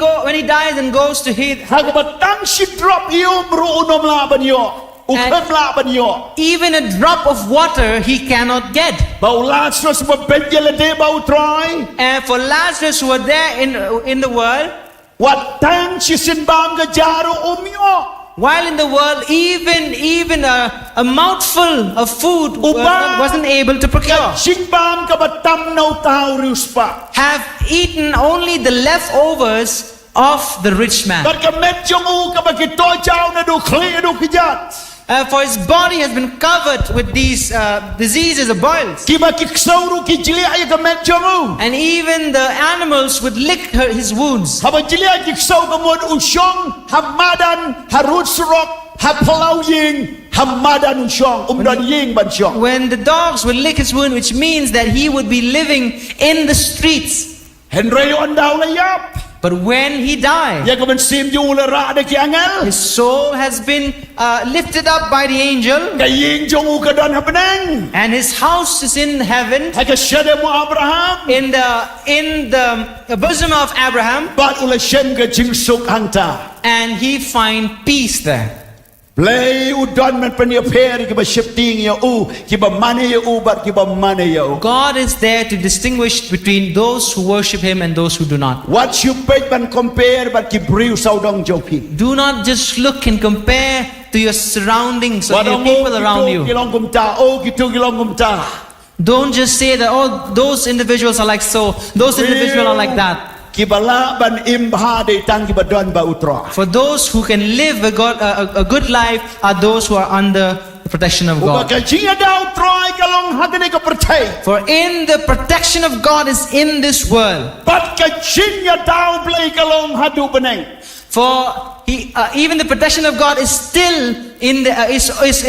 dies and goes to his, Hago batang si drop yo bro unom laban yo. Ukem laban yo. even a drop of water he cannot get. Bau Lazarus mabedjele de bau troy. And for Lazarus who are there in the world, Watang si sinbam ka jaro umyo. while in the world even a mouthful of food wasn't able to procure, Sinbam ka batam no tao riuspa. have eaten only the leftovers of the rich man. Barka medjong u ka bagito jaw na do kli do kijat. For his body has been covered with these diseases of boils. Kiba kiksauru ki jili ay ka medjong u. And even the animals would lick his wounds. Haba jili ay kiksaw ka mod usyong hamadan harut surok hapalau ying hamadan usyong umdan ying ban syong. When the dogs would lick his wound, which means that he would be living in the streets. Henry on daw layap. But when he died, Ya ka man sim yung lara de ki angel. his soul has been lifted up by the angel, Kaying jong u ka don hapenang. and his house is in heaven, Hay ka syade mo Abraham. in the bosom of Abraham, Bat ula shem ka jingsuk hangta. and he find peace there. Play udon man panya peri kiba shifting ya u kiba mane ya u bat kiba mane ya u. God is there to distinguish between those who worship him and those who do not. What you pay ban compare bat kibriu saudong jopi. Do not just look and compare to your surroundings or your people around you. Kilong kumta o gitu kilong kumta. Don't just say that, oh, those individuals are like so, those individuals are like that. Kibala ban imba de tang kiba don ba utra. For those who can live a good life are those who are under the protection of God. Ubaka jinga daw try kalong hagane ka pertai. For in the protection of God is in this world. Bat ka jinga daw play kalong hadu beneng. For even the protection of God is still in the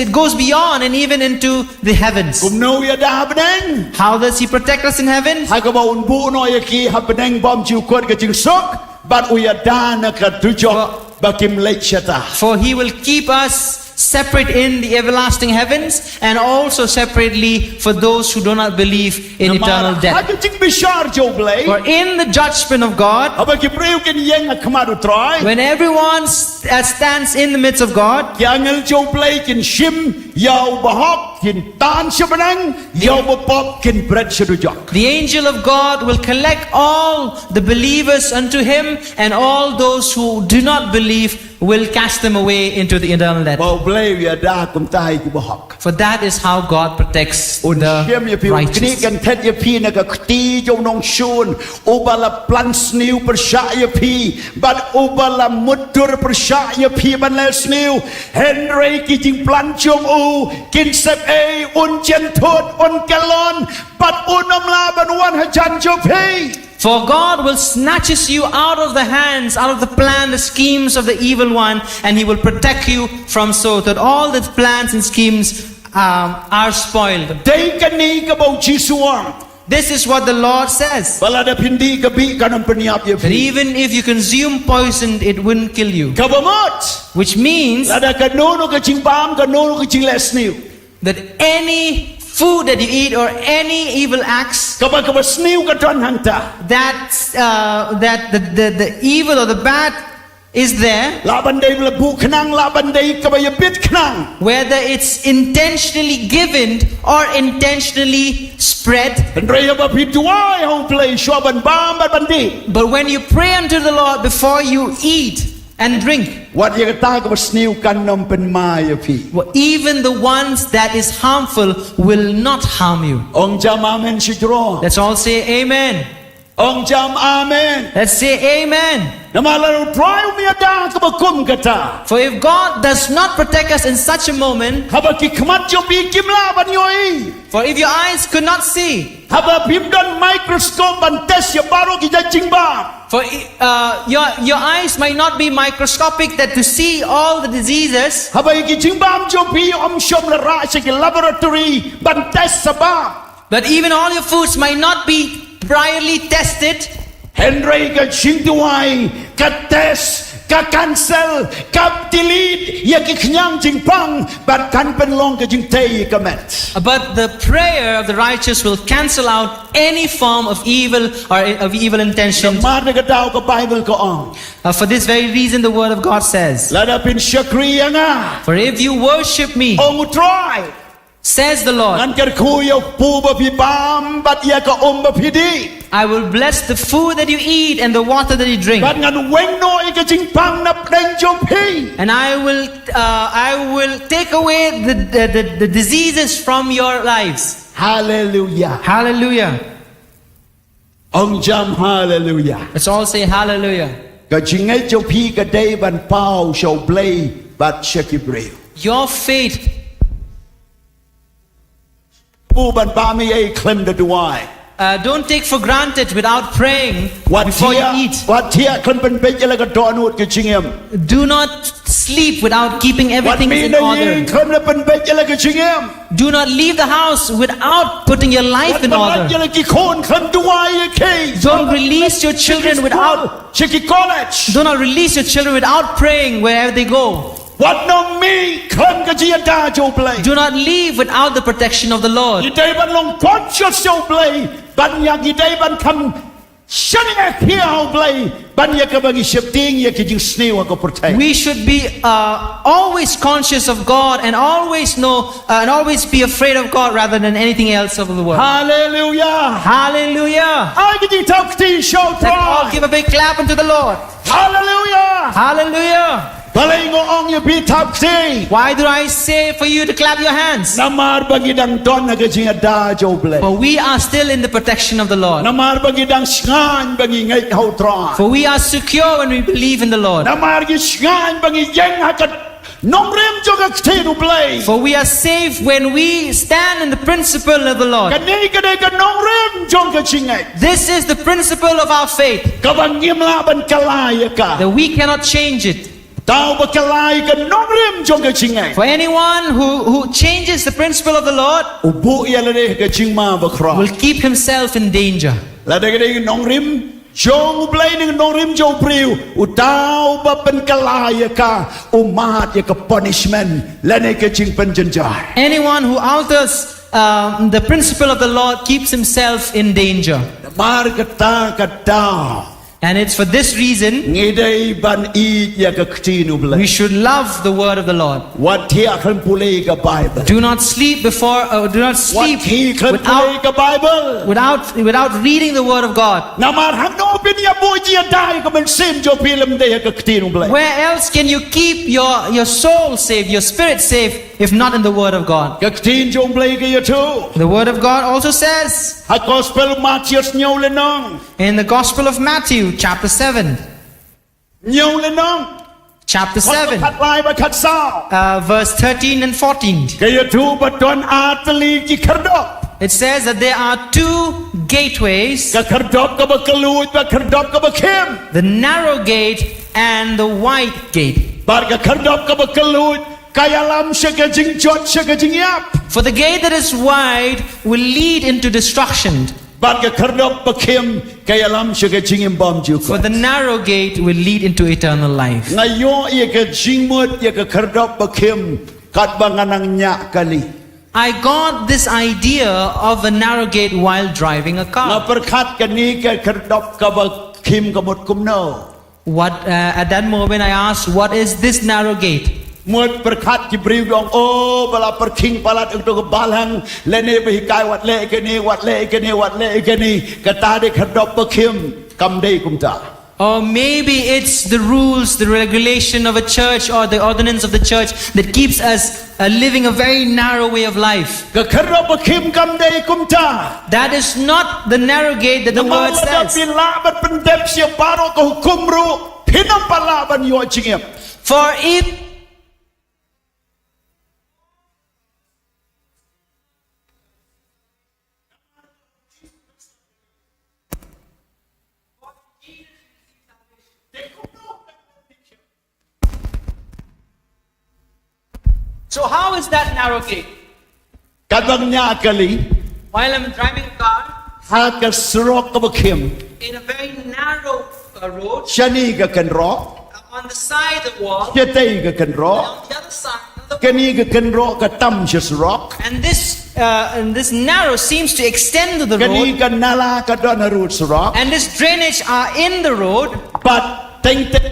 it goes beyond and even into the heavens. Kumno ya dah beneng. How does He protect us in heaven? Hagawa unbu no ya ki ha beneng bom jiu kuat ka jingsuk bat uya dana ka tujok bakim lek syata. For He will keep us separate in the everlasting heavens and also separately for those who do not believe in eternal death. Hak jing bishar jo blay. For in the judgment of God, Aba ki preu ken yeng akmaru troy. when everyone stands in the midst of God, Ki angel jo blay ken shim yau bahok ken tan shabanang yau bapop ken bread shadujak. the angel of God will collect all the believers unto him, and all those who do not believe will cast them away into the eternal death. Bau blay ya da kum tai ki bahok. For that is how God protects Un shim ya the pi kni righteous. kan thet ya pi na ka khti jo nong shun ubala plan sniu persha ya pi but ubala mutur persha ya pi ban le sniu Henry ki jing plan chong u kin sep e un chen thot un galon but unom la ban wan ha chan jo pi. For God will snatches you out of the hands, out of the plan, the schemes of the evil one, and he will protect you from so that all the plans and schemes are spoiled. Dei kan ni ka bau jisuang This is what the Lord says. bala da pindi ka bi kanam peniap ya That pi even if you consume poison, it wouldn't kill you. ka bamot Which means la da ka nono ka jing bam ka nono ka jing les sniu that any food that you eat or any evil acts ka ba sniu ka ton hanta that the evil or the bad is there, la bandai la bu khnang la bandai ka ba ya bit khnang whether it's intentionally given or intentionally spread. Andrei ba pi tuai ho play shoban bam ba bandi But when you pray unto the Lord before you eat and drink, wat ya ta ka ba sniu kan nom pen ma ya pi even the ones that is harmful will not harm you. ong jam amen shidro Let's all say amen. ong jam amen Let's say amen. namala try mi ada ka ba kum kata For if God does not protect us in such a moment, haba ki khmat jo bi kimla ban yoi for if your eyes could not see, haba bim don microscope ban test ya baro ki ja jingba for your eyes might not be microscopic that to see all the diseases, haba ki jingbam jo bi om shom la ra se ki laboratory ban test sabab but even all your foods might not be priorly tested. Henry ka jingduai ka test ka cancel ka delete ya ki knyang jingpang ban kan pen long ka jingtei ka met But the prayer of the righteous will cancel out any form of evil or of evil intention. ma de ka daw ka bible ko on For this very reason, the word of God says, la da pin shakriya nga for if you worship me, ong try says the Lord, ngan ker khu yo pu ba pi bam bat ya ka ba pi di I will bless the food that you eat and the water that you drink. bat ngan weng no I ka jingpang na pleng jo pi And I will take away the diseases from your lives. hallelujah Hallelujah. ong jam hallelujah Let's all say hallelujah. ka jingai jo pi ka dei ban pau show play bat shakibreu Your faith, pu ban ba mi ai klem da duai don't take for granted without praying what before you eat. what tia klem ben be la ka donut ka jingem Do not sleep without keeping what everything mi in na order. yi klem na ben be la ka jingem Do not leave the house without putting your life what in ban order. la ki khon klem duai ye ke Don't release your children without chiki college do not release your children without praying wherever they go. what no me klem ka jia da jo play Do not leave without the protection of the Lord. i dei ban long conscious jo play ban ya ki dei ban kam shani ek here ho play ban ya ka bagi shifting ya ki jing sneu ko protect We should be always conscious of God and always know and always be afraid of God rather than anything else of the world. hallelujah Hallelujah. I get you talk to you show Let's all try give a big clap unto the Lord. hallelujah Hallelujah. Palingo ong you be top say Why do I say for you to clap your hands? namar bagi dang don na gajing da jo ble For we are still in the protection of the Lord. namar bagi dang sngan bagi ngai ho tra For we are secure when we believe in the Lord. namar gi sngan bagi yeng hakat nong rem jo ga te du ble For we are safe when we stand in the principle of the Lord. kanai kadai ka nong rem jo ga chingai This is the principle of our faith, ka bang yimla ban kalai ka that we cannot change it. tau ba kalai ka nong rem jo ga chingai For anyone who changes the principle of the Lord ubu ya le ga chingma ba khra will keep himself in danger. la de ga nong rem Jong blay ning norim jo priu utau ba pen kalaya ka umat ya ka punishment lane ke jing pen jenjar. Anyone who alters the principle of the Lord keeps himself in danger. Mar kata kata And it's for this reason ngidai ban I ya ka ktinu blay. we should love the word of the Lord. Wat thia khan pulei ka Bible. Do not sleep do not sleep What he khan pulei ka Bible. without reading the word of God. Namar hang no pinya boji dai ka ben sim jo film de ka ktinu blay. Where else can you keep your soul safe, your spirit safe, if not in the word of God? Ka ktin jo blay ka ya tu. The word of God also says Ha gospel Matthew nyau le nong. in the Gospel of Matthew, chapter 7, Nyau le nong. chapter What 7, khat lai ba khat sao. verse 13 and 14. Ka ya tu ba don atli ki khardop. It says that there are two gateways, Ka khardop ka ba kaluj ba khardop ka ba khem. the narrow gate and the wide gate. Bar ka khardop ka ba kaluj kaya lam se ka jing chot se ka jing yap. For the gate that is wide will lead into destruction, Bar ka khardop ba khem kaya lam se ka jing im bom ju for ko. the narrow gate will lead into eternal life. Ngayo ye ka jing mut ye ka khardop ba khem kat ba nganang nya kali. I got this idea of a narrow gate while driving a Nga car. perkhat ka ni ka khardop ka ba khem ka mut kum no. At that moment I asked, what is this narrow gate? Mut perkhat ki briu dong oh bala perking palat untuk balang lene be kai wat le ke ni wat le ke ni wat le ke ni kata de khadop ba khem kam dei kum ta. Or maybe it's the rules, the regulation of a church or the ordinance of the church that keeps us living a very narrow way of life. Ka khadop ba khem kam dei kum ta. That is not the narrow gate that the word says. Bila ban pendep sia paro ko hukum ru pinam pala ban yo jingep. For if So how is that narrow gate? Kadang nya kali While I'm driving a car ha ka surok ka ba khem in a very narrow road, shani ka kan ro on the side of the wall, che tei ka kan ro on the other side of the ka ni ka kan ro ka tam che surok and this narrow seems to extend to the ka ni road, ka nala ka don road surok and this drainage are in the road. but teng teng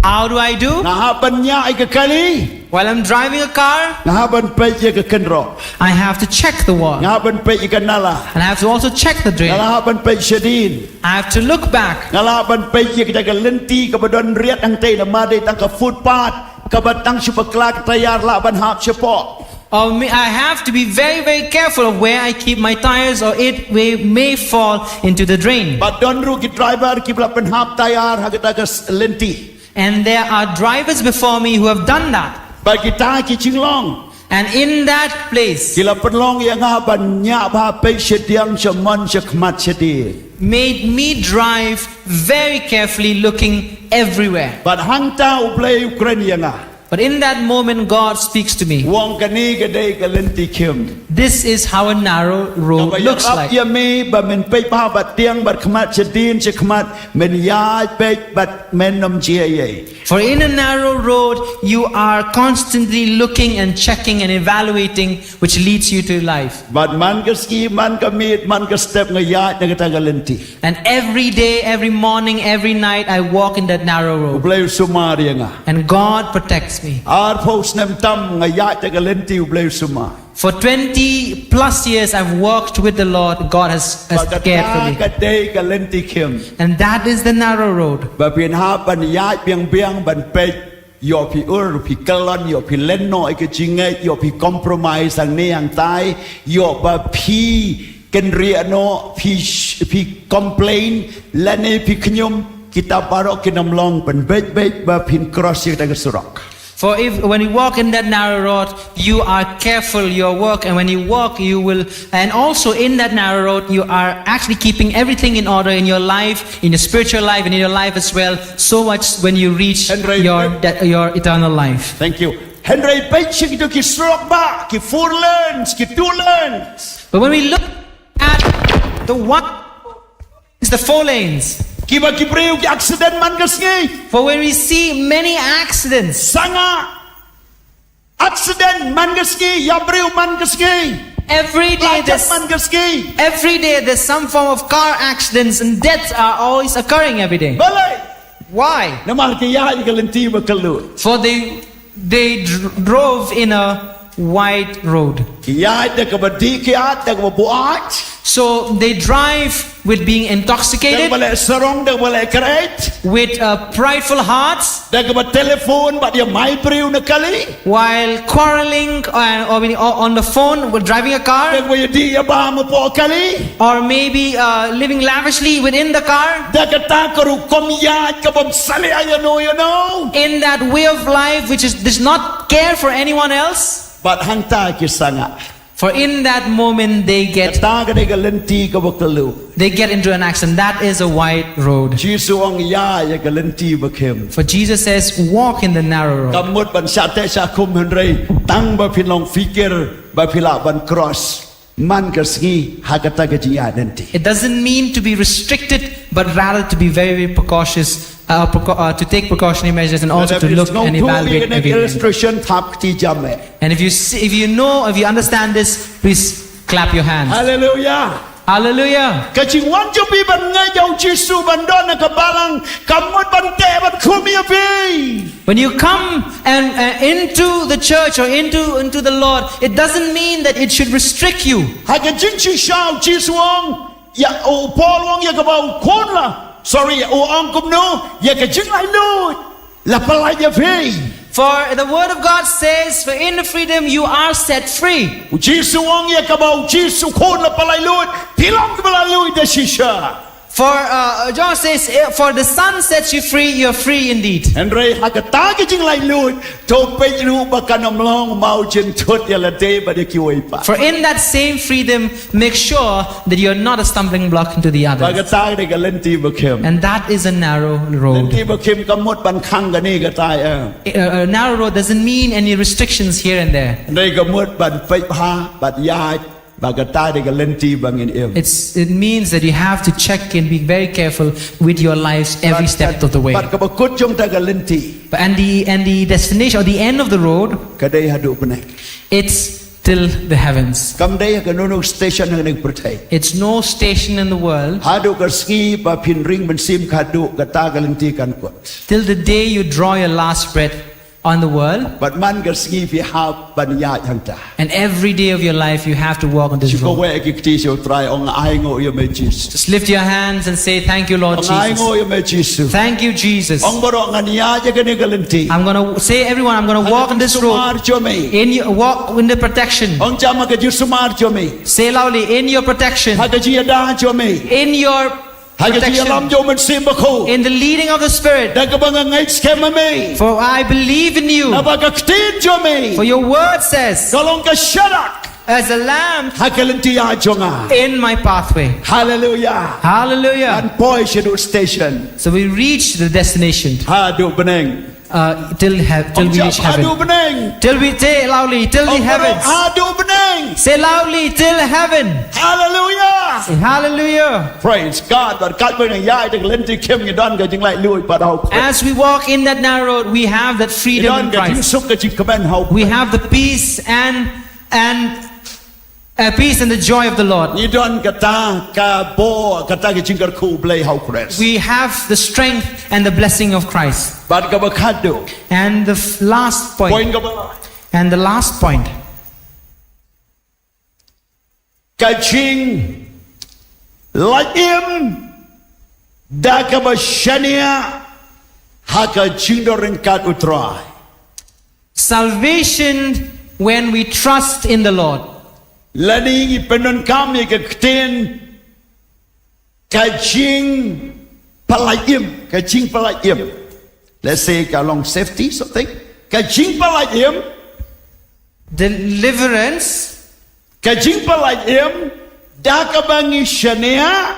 How do I do? nahaban nya ai ka kali While I'm driving a car, nahaban pe ye ka kan ro I have to check the wall, nahaban pe ye ka nala and I have to also check the drain. nahaban pe shadin I have to look back. nahaban pe ye ka lenti ka badon riat ang te na ma de tang ka footpath ka batang supakla tayar la ban hap chepo I have to be very, very careful of where I keep my tires, or it may fall into the drain. badon ru ki driver ki bla ban hap tayar ha ka lenti And there are drivers before me who have done that. ba kita ki chinglong And in that place, kila penlong yang ban nya ba pe shediang chamon chakmat chedi made me drive very carefully, looking everywhere. but hangta uplay Ukraine yang But in that moment, God speaks to me. wong kani ka dei ka lenti kim This is how a narrow road looks like. ya me ba men pe pa ba tiang ba khmat chedin chakmat men ya pe bat men nom chia ye For in a narrow road, you are constantly looking and checking and evaluating, which leads you to life. but man ka ski man ka meet man ka step nga ya na ka lenti And every day, every morning, every night, I walk in that narrow road. uplay sumari nga And God protects me. ar post nem tam nga ya ka lenti uplay sumar For 20 plus years, I've walked with the Lord. God has cared for me. ka dei ka lenti kim And that is the narrow road. ba pin ha ban ya piang piang ban pe yo pi ur pi kalon yo pi len no ke jingai yo pi compromise ang ne ang tai yo ba pi ken ria no pi complain lane pi knyum kita parok kinam long ban bet bet ba pin cross ye ta surok For if when you walk in that narrow road, you are careful your work, and when you walk, you will, and also in that narrow road, you are actually keeping everything in order in your life, in your spiritual life, and in your life as well. So much when you reach your eternal life. Thank you. Henry Page itu ki slok ba, ki four lanes, ki two lanes. But when we look at the one, it's the 4 lanes. Kiba ki breu ki accident man kasngi. For when we see many accidents, Sanga accident man kasngi, ya breu man kasngi. every day there's some form of car accidents, and deaths are always occurring every day. Balai. Why? Namar ki ya ikalenti bakalu. For they drove in a wide road. Ki ya de kabadi ki at de kabuat. So they drive with being intoxicated, Boleh serong, boleh kereta. with prideful hearts, Dah kebat telefon, bak dia mai beriu nekali. while quarreling or on the phone while driving a car, Dah kebat dia bah mepo kali. or maybe living lavishly within the car. Dah kata keru komiyat kebab sali you know. In that way of life which does not care for anyone else. Bat hantar kisanga. For in that moment they get Kata kena kelenti kebakalu. into an accident. That is a wide road. Jisu ang ya kelenti bakem. For Jesus says, walk in the narrow road. Kamut ban sate sakum Henry. Tang ba pilong fikir ba pila ban cross. Man kasngi hakata kejiya nanti. It doesn't mean to be restricted, but rather to be very, very precautious, to take precautionary measures, and also to look and evaluate everything. Illustration tap ti jame. And if you understand this, please clap your hands. Hallelujah. Hallelujah. Kacing wan jupi ban ngajau Jisu ban dona kebalang kamut ban te ban kumi api. When you come and into the church or into the Lord, it doesn't mean that it should restrict you. Hakajing chi shao Jisu wang ya o Paul wang ya kebau kon lah. Sorry o ang kumno ya kajing lai lut. La palai ya pi. For the word of God says, for in the freedom you are set free. Jisu wang ya kebau Jisu kon la palai lut. Pilang kebala lut de shisha. For John says, for the Son sets you free, you're free indeed. Henry hakata kajing lai lut. Topej ru bakan omlong mau jentut ya late pada kiwai pa. For in that same freedom, make sure that you're not a stumbling block into the others. Bagata de galenti bakem. And that is a narrow road. Lenti bakem kamut ban khang gani gatai. A narrow road doesn't mean any restrictions here and there. Đây kamut ban pej ha bat yai. Bagata de galenti bangin em. It means that you have to check and be very careful with your lives every step of the way. Bat kabakut jom ta galenti. And the destination or the end of the road, Kadai hadu penek. it's till the heavens. Kam day kanunong station ang nagpertai. It's no station in the world Hadu kaski pa pinring bensim kadu kata galenti kan kuat. till the day you draw your last breath on the world. Bat man kaski pi hab ban ya hangta. And every day of your life you have to walk on this Ko road. we kikti so try ong ai ngo yo me Jesus. Just lift your hands and say, thank you, Lord Ong ai Jesus. ngo yo me Jesus. Thank you, Jesus. Ong boro ngania ja kani galenti. I'm going to say, everyone, I'm going to walk on this road. Sumar jomi. Walk in the protection. Ong jama ka sumar jomi. Say loudly, in your protection. Hagaji da jomi. In your Hagaji alam protection. jo bensim bako. In the leading of the Spirit. Da kabangai skema me. For I believe in you. Nabagaktin jomi. For your word says, Kalong ka sharak. as a lamp Hakalenti ya jonga. in my pathway. Hallelujah. Hallelujah. And boy shedu station. So we reach the destination Hadu beneng. till we reach Hadu heaven. beneng. Till we say loudly, till the heavens. Hadu beneng. Say loudly, till heaven. Hallelujah. Say hallelujah. Praise God. But kat beneng ya de lenti kem yadon ka jing lai lui pa dau. As we walk in that narrow road, we have that freedom Yadon in ka jing Christ. suk ka jing kaben hau. We have the peace and peace and the joy of the Lord. Yadon kata ka bo kata ka jing ku blay hau press. We have the strength and the blessing of Christ. But ka bakado. And the last point. Point ka ba. And the last point. Ka jing laim da ka ba shania haka jing dorin kat utrai. Salvation when we trust in the Lord. Lani ipenon kami ke kten kajing palaim. Let's say kalong safety something. Kajing palayim, deliverance, kajing palayim, dakabangi shania,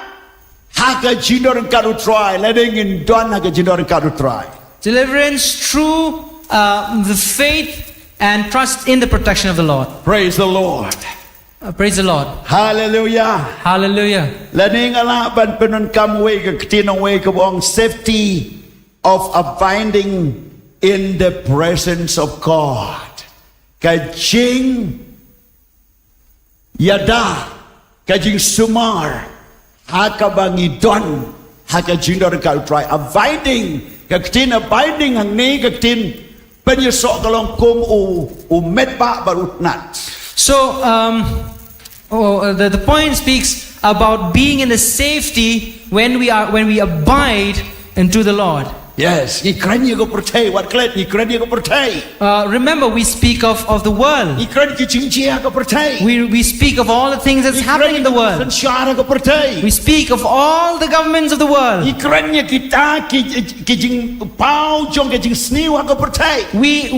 haka jindor kadu try, letting in don haka jindor kadu try. deliverance through the faith and trust in the protection of the Lord. Praise the Lord. Praise the Lord. Hallelujah. Hallelujah. Letting Allah ban penun kam way ka kitin way ka bong safety of abiding in the presence of God. Kajing yada, kajing sumar, hakabangi don, hakajing dor kadu try. Abiding, kakitin abiding hang ni kakitin penyesok kalong kum u medba barut nat. So, the point speaks about being in the safety when we abide into the Lord. Yes, ikranya ko percaya, wat klet ikranya ko percaya. Remember, we speak of the world. Ikran ki jingjia ko percaya. We speak of all the things that's happening in the world. Syara ko percaya. We speak of all the governments of the world. Ikranya kita ki jing pau jong ki jing sniwa ko percaya. We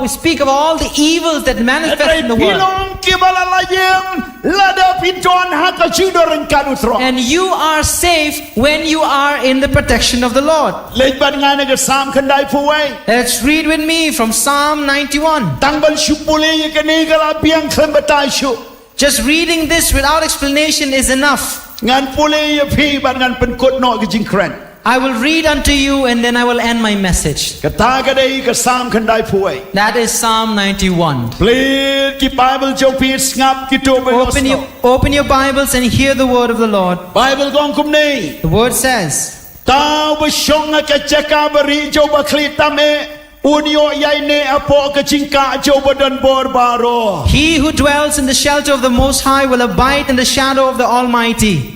speak of all the evils that manifest in the world. Pilong ki balalayem lada pinton haka jidoren kadutro. And you are safe when you are in the protection of the Lord. Leban ngane ke Psalm kandai puai. Let's read with me from Psalm 91. Tangbal shupule ke ni kala biang klembatai shu. Just reading this without explanation is enough. Ngan pule ye pi ban ngan penkot no ke jing kren. I will read unto you and then I will end my message. Kata kadai ke Psalm kandai puai. That is Psalm 91. Please ki Bible jo pi ngap ki to Open your Bibles and hear the word of the Lord. Bible gong kum ni. The word says, Tau besyong ke caka beri jo baklitame unio yaine apo ke cingka jo badan borbaro. he who dwells in the shelter of the Most High will abide in the shadow of the Almighty.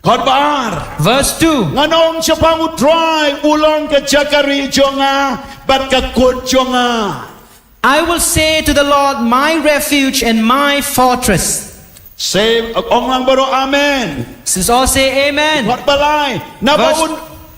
Khotbar. Verse 2. Nganong siapa utrai ulong ke cakari jonga bat ke kut jonga. I will say to the Lord, my refuge and my fortress. Say ong lang baro amen. Since all say amen. Khot balai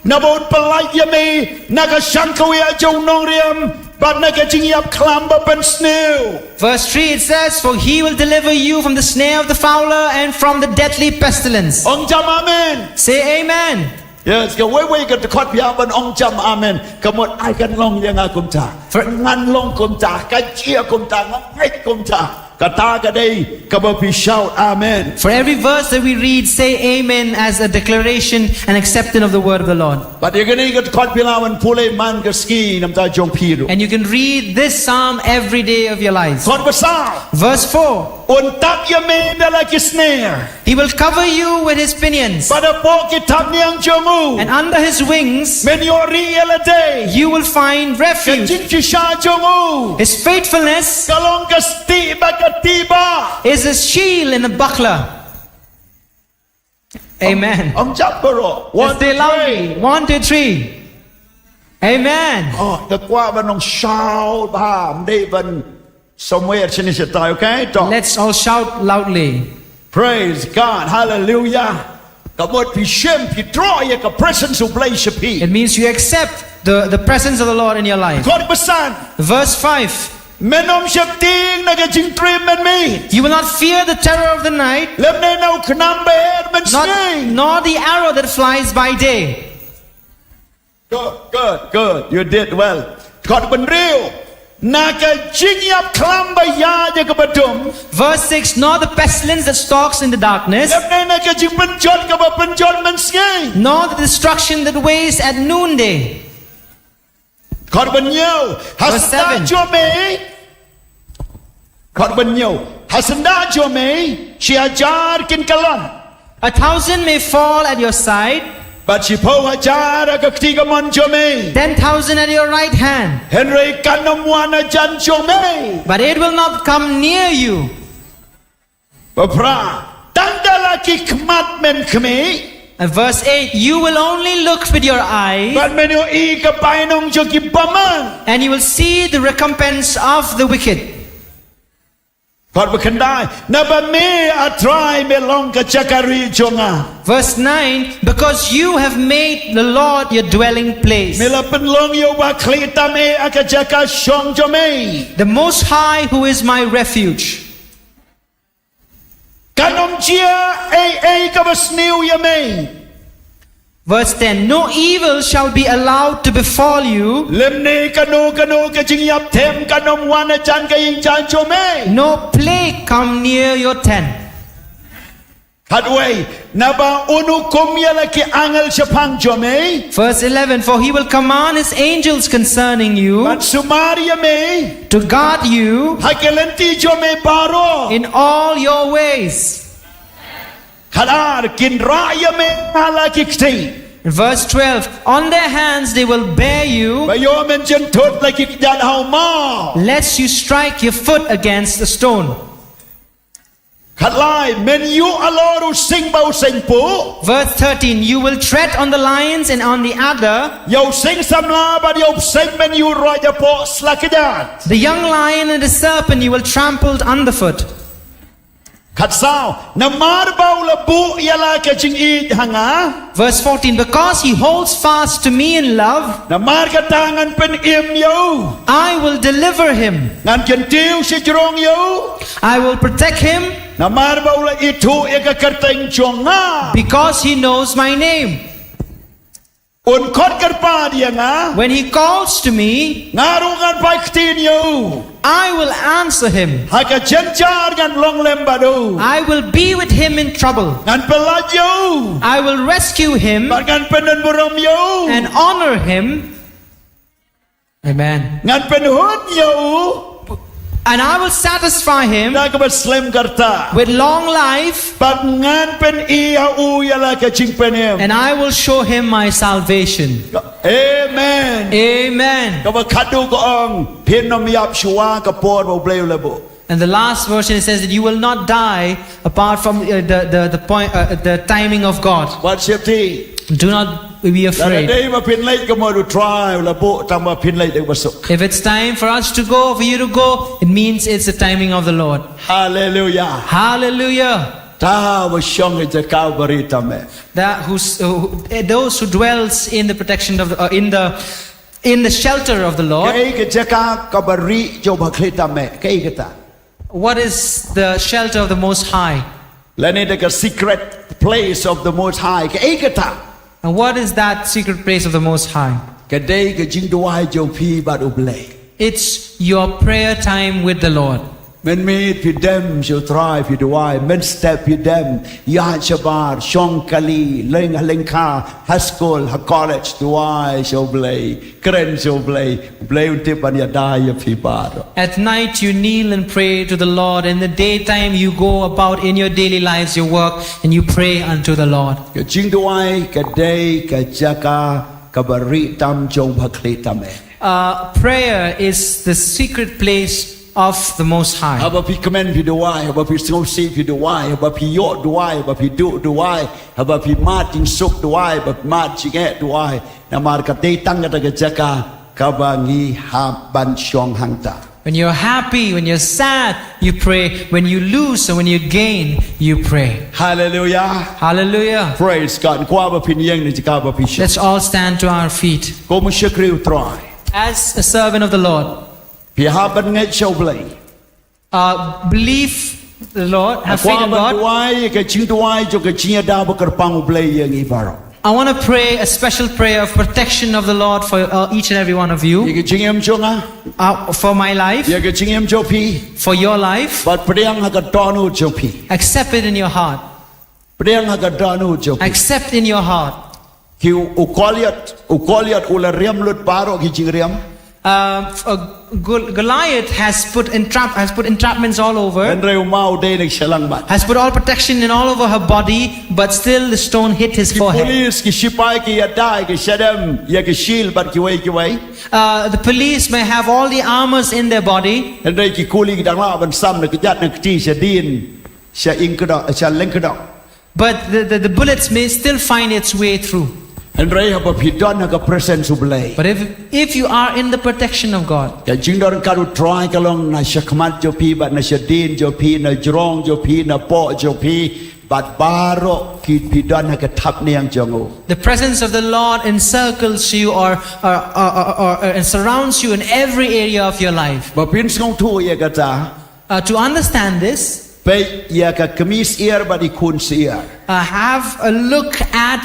nabaun pelai yami naga shankawi ajo nong riam bat naga jingiap klamba pen snew. Verse 3 it says, for he will deliver you from the snare of the fowler and from the deadly pestilence. Ong jam amen. Say amen. Yes, ke wewe ke tekot biar ban ong jam amen. Kamot ai kan long yang akum ta. Ngan long kum ta, kajia kum ta, ngai kum ta. Kata kadai kabapi shout amen. For every verse that we read, say amen as a declaration and acceptance of the word of the Lord. But you can get caught bilawan pule man ke ski nam ta jong piru. And you can read this psalm every day of your lives. Caught besar. Verse 4. Untak yame dala ki snare. He will cover you with his pinions. Pada po kitab niang jongu. And under his wings, Men yori elade. you will find refuge. Kajing kisha jongu. His faithfulness Kalong kasti bagatiba. is a shield and a buckler. Amen. Om japero. Let's say loudly. 1, 2, 3. Amen. Oh, the kwa banong shout ba mde ban somewhere chini setai, okay? Talk. Let's all shout loudly. Praise God. Hallelujah. Kamot pi shem pi troye ka presence of place pi. It means you accept the presence of the Lord in your life. God besan. Verse 5. Menom shakting nagajing trim men me. You will not fear the terror of the night, Lemne nau knambe men sing. nor the arrow that flies by day. Good. You did well. God ben real. Nagajing yap klamba ya je kabadum. Verse 6. Nor the pestilence that stalks in the darkness, Lemne nagajing penjol ka penjol men sing. nor the destruction that wastes at noonday. God ben yo. Hasanda 7. jome. God ben yo. Hasanda jome. Siajar kin kalon. 1,000 may fall at your side, But si po hajar agaktiga mon jome. 10,000 at your right hand, Henry kanamwana jan jome. but it will not come near you. Bapra. Tandala ki kmat men kme. And verse 8. You will only look with your eyes, But menyo I kapainong joki paman. and you will see the recompense of the wicked. Khot bakandai na ba me atrai me long ka chakari jonga Verse 9, because you have made the Lord your dwelling place, me la pen long yo ba klita me akajaka shong jome the Most High who is my refuge. kanom chia ai ka basniu yame Verse 10, no evil shall be allowed to befall you, lemne kano ka jingyap them kanom wana chan ka ing chan jome no plague come near your tent. Hadway naba unu komya la ki angal chapang jome Verse 11, for he will command his angels concerning you man sumaria me to guard you hakelenti jome baro in all your ways. Halar kin raya me hala kikti In verse 12, on their hands they will bear you, bayo men jen tot la kik jan hau ma lest you strike your foot against a stone. Hadlai men you aloru sing bau sing pu Verse 13, you will tread on the lions and on the adder, yo sing samla ba yo sing men you roya po slakijat the young lion and the serpent you will trample underfoot. Khat sao na mar bau la bu yala ka jing I hanga Verse 14, because he holds fast to me in love, na mar ka tangan pen im yo I will deliver him. ngan ken tiu si jrong yo I will protect him na mar bau la itu e ka kerteng jonga because he knows my name. un khot kar pa dia nga When he calls to me, ngaru ngan pai ktin yo I will answer him. ha ka chen char ngan long lem badu I will be with him in trouble. ngan pelaj yo I will rescue him ba ngan penen buram yo and honor him. Amen. ngan pen hut yo And I will satisfy him na ka ba slem karta with long life, Pag ngan pen I u yala ka ching penem and I will show him my salvation. Amen Amen. ka ba khadu ko ong pin nom yap shwa ka por bo bleu lebo And the last version it says that you will not die apart from the timing of God. what safety Do not be la afraid. dei ma pin leit ka mo du try la bo tam ma pin leit de basuk If it's time for us to go, for you to go, it means it's the timing of the Lord. hallelujah Hallelujah. ta wa shong je ka bari tame Those who dwells in the protection of in the shelter of the Lord. kai ke je ka ka bari jo ba khle tame kai ke ta What is the shelter of the Most High? la ne de ka secret place of the most high kai ke ta And what is that secret place of the Most High? ka dei ka jing duai jo phi ba du blei It's your prayer time with the Lord. Men mi pi dem jo try pi duai men step pi dem ya chabar shong kali leng kha high school ha college duai jo blei kren jo blei unti pan ya dai ya pi bar At night you kneel and pray to the Lord. In the daytime you go about in your daily lives, your work, and you pray unto the Lord. ka jing duai ka dei ka jaka ka bari tam jong bhakli tame Prayer is the secret place of the Most High. aba pi comment pi duai aba pi sngau si pi duai aba pi yo duai aba pi du duai aba pi ma ting suk duai aba ma chinge duai na mar ka dei tang ka jaka ka ba ngi ha ban shong hang ta When you're happy, when you're sad, you pray. When you lose and when you gain, you pray. hallelujah Hallelujah. praise god kwa ba pin yeng ni ka ba pi shi Let's all stand to our feet. ko mu shakri utrai As a servant of the Lord, pi ha ban ngai chau blai believe the Lord, have faith kwa in ba God. duai ka ching duai jo ka chia da ba kar pang blai yeng I baro I want to pray a special prayer of protection of the Lord for each and every one of ye you, ka ching em jonga for my life, ye ka ching em jo pi for your life. bat priang ha ka tonu jo pi Accept it in your heart. priang ha ka tonu jo pi Accept in your heart. ki ukoliat ula riam lut baro ki ching riam Goliath has put entrapments all over. en reu mau de nek selang bat Has put all protection in all over her body, but still the stone hit his ki forehead. police ki sipai ki adai ki shadam ye ki shield bat ki wei The police may have all the armors in their body, en rei ki kuli ki dang la ban sam nek jat nek ti shadin sha ing ka sha leng ka but the bullets may still find its way through. anh rey haba pidon haga presence ublay But if you are in the protection of God, ya jingdor karu try kalong na shakmat jopi bat na shadin jopi na jrong jopi na po jopi bat baro ki pidon haga thap niang jongo the presence of the Lord encircles you or and surrounds you in every area of your life. ba pin skong thu ya kata To understand this, pe ya ka kamis ear ba di kun ear have a look at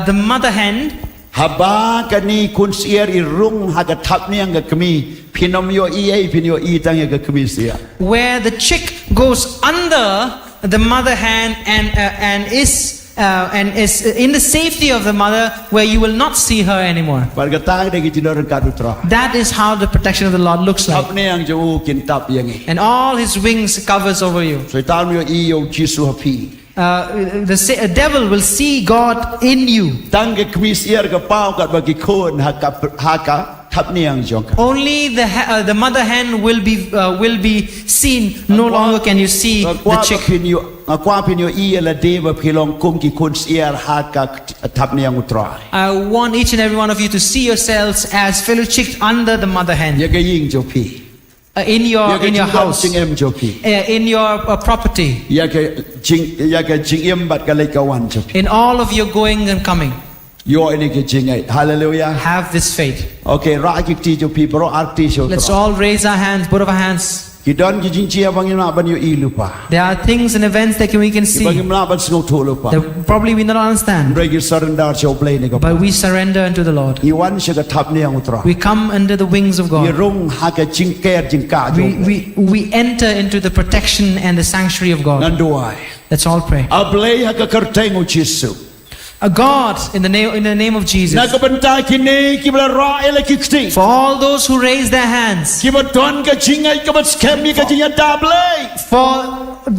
the mother hen. haba kani kun ear irung haga thap niang ga kami pinom yo ei pinyo I tang ya ga kamis ear Where the chick goes under the mother hen and is in the safety of the mother, where you will not see her anymore. par ga tang de ki jingdor karu try That is how the protection of the Lord looks like. thap niang jo kin tap yang e And all his wings covers over you. so tan yo I yo jisu hapi The devil will see God in you. tang ga kamis ear ga pau kat bagi kon haka thap niang jong ka Only the mother hen will be seen. No longer can you see the kwa chick. pin yo I la de ba pilong kum ki kun ear haka thap niang utrai I want each and every one of you to see yourselves as fellow chicks under the mother hen. ya ga ying jo pi In your house, jing em jo pi in your property, ya ga jing em bat ka le ka wan jo pi in all of your going and coming. yo ini ke jing ai hallelujah Have this faith. okay ra ki ti jo pi bro arti so Let's all raise our hands, both of our hands. ki don ki jing chia bang na ban yo I lupa There are things and events that we can ki bang see na ban sngau tho lupa that probably we not understand, bre ki surrender jo play ne ka but we surrender unto the Lord. I wan se ka thap niang utrai We come under the wings of I God. rung haka jing ker jing ka jo We enter into the protection and the sanctuary of God. nan duai Let's all pray. ablay haka kerteng u jisu God, in the name of Jesus, na ka banta ki ne ki bla ra ele ki kti for all those who raise their hands, ki ba don ka jing ai ka ba scam ni ka jing da blay for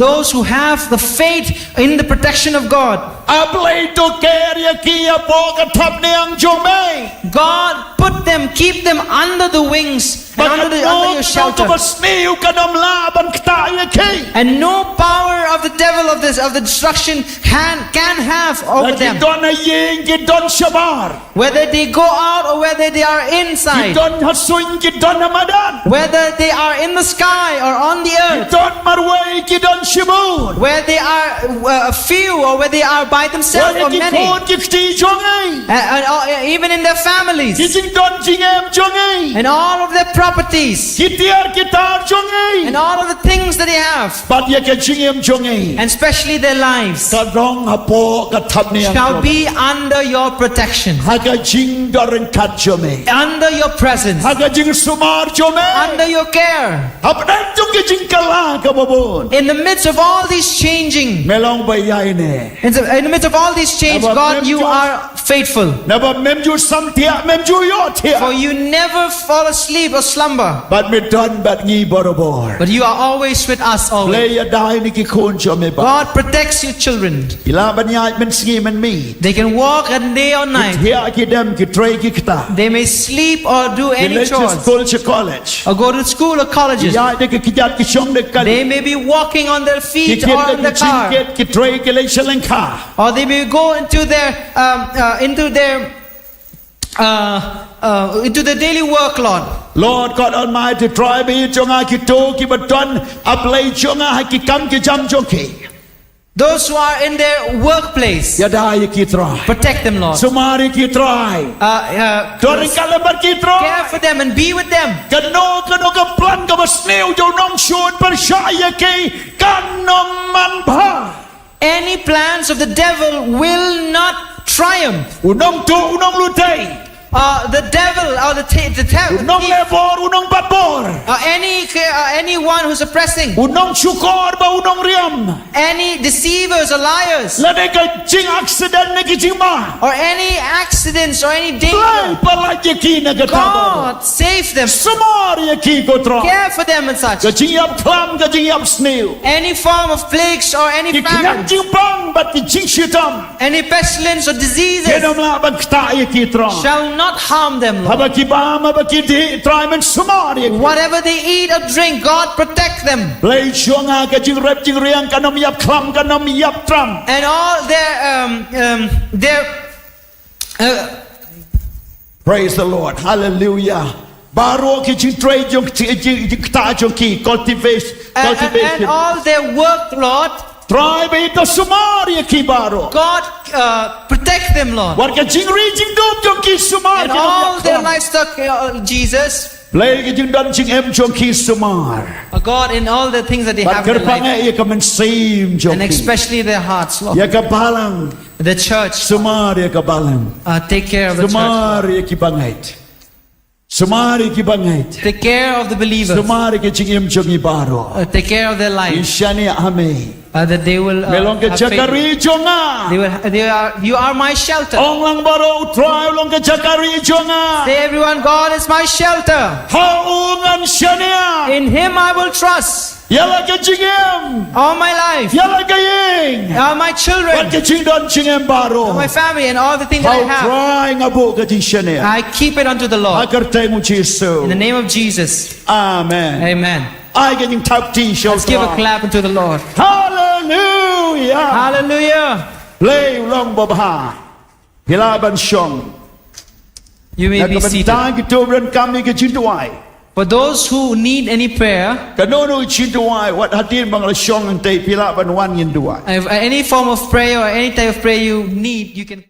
those who have the faith in the protection of God, ablay to ker ya ki ya po ka thap niang jo mai God, put them, keep them under the wings and under your shelter. And no power of the devil of the destruction can have over them, whether they go out or whether they are inside, whether they are in the sky or on the earth, where they are few or where they are by themselves or many, and even in their families and all of their properties and all of the things that they have, and especially their lives, shall be under your protection, under your presence, under your care. In the midst of all these changing, in the midst of all these change, God, you are faithful. For you never fall asleep or slumber, but you are always with us always. God protects your children. They can walk at day or night. They may sleep or do any chores or go to school or colleges. They may be walking on their feet or in the car, or they may go into their daily work, Lord God Almighty, try me jonga ki to ki baton apply jonga ha ki kam ki jam jonki. Those who are in their workplace, Yadai ki try. protect them, Lord. Sumari ki try. Dorin kalabar ki try. Care for them and be with them. Kano ka plan ka basneu jo nong shun par shaya ki kanong man bha. Any plans of the devil will not triumph. Unong to unong lutay. The devil or the Unong lebor unong babor. anyone who's oppressing, Unong shukor ba unong riam. any deceivers or liars, Lade ka jing accident na ki jing ma. or any accidents or any danger, Play palagi ki na gatabor. God save them. Sumari ki ko try. Care for them and such. Ka jing yap klam ka jing yap sneu. Any form of plagues or any famine, any pestilence or diseases shall not harm them, Lord. Whatever they eat or drink, God protect them. And all their Praise the Lord. Hallelujah. Baro ki jing trade jong jing ta jong ki cultivation. And all their work, Lord, Try be ito sumari ki baro. God protect them, Lord. War ka jing ri jing dom jong ki sumar. And all their livestock, Jesus, Play ki jing don jing em jong ki sumar. God, in all the things that they have But in their life, kerpanga iya ka man same jong and ki. especially their hearts, Lord. Ya ka balang. The church, Sumar ya ka balang. take care of the church. Sumar ya ki bangait. Sumar ya ki bangait. Take care of the believers. Sumar ki jing em jong i baro. Take care of their life. Ishani ame. That they will Melong ke have faith. jakari jonga. You are my shelter. Ong lang baro utray long ke jakari jonga. Say everyone, God is my shelter. Haungan shania. In Him I will trust Yala ke jingem. all my life. Yala ke ying. All my Wat children, ke jing don jingem baro. my family, and all the things that I How have. try ngabu ke jing shania. I keep it unto the Lord. Agar temu Jesu. In the name of Jesus. Amen. Amen. I getting tap t shall Let's give a clap unto the Lord. Hallelujah. Hallelujah. Play long babha. Hilaban shong. You may be seated. Nagabantang ito rin kami ke jintuay. For those who need any prayer, Kanono jintuay what hatin bang lasyong ang tay pilaban wan yin duay. if any form of prayer or any type of prayer you need, you can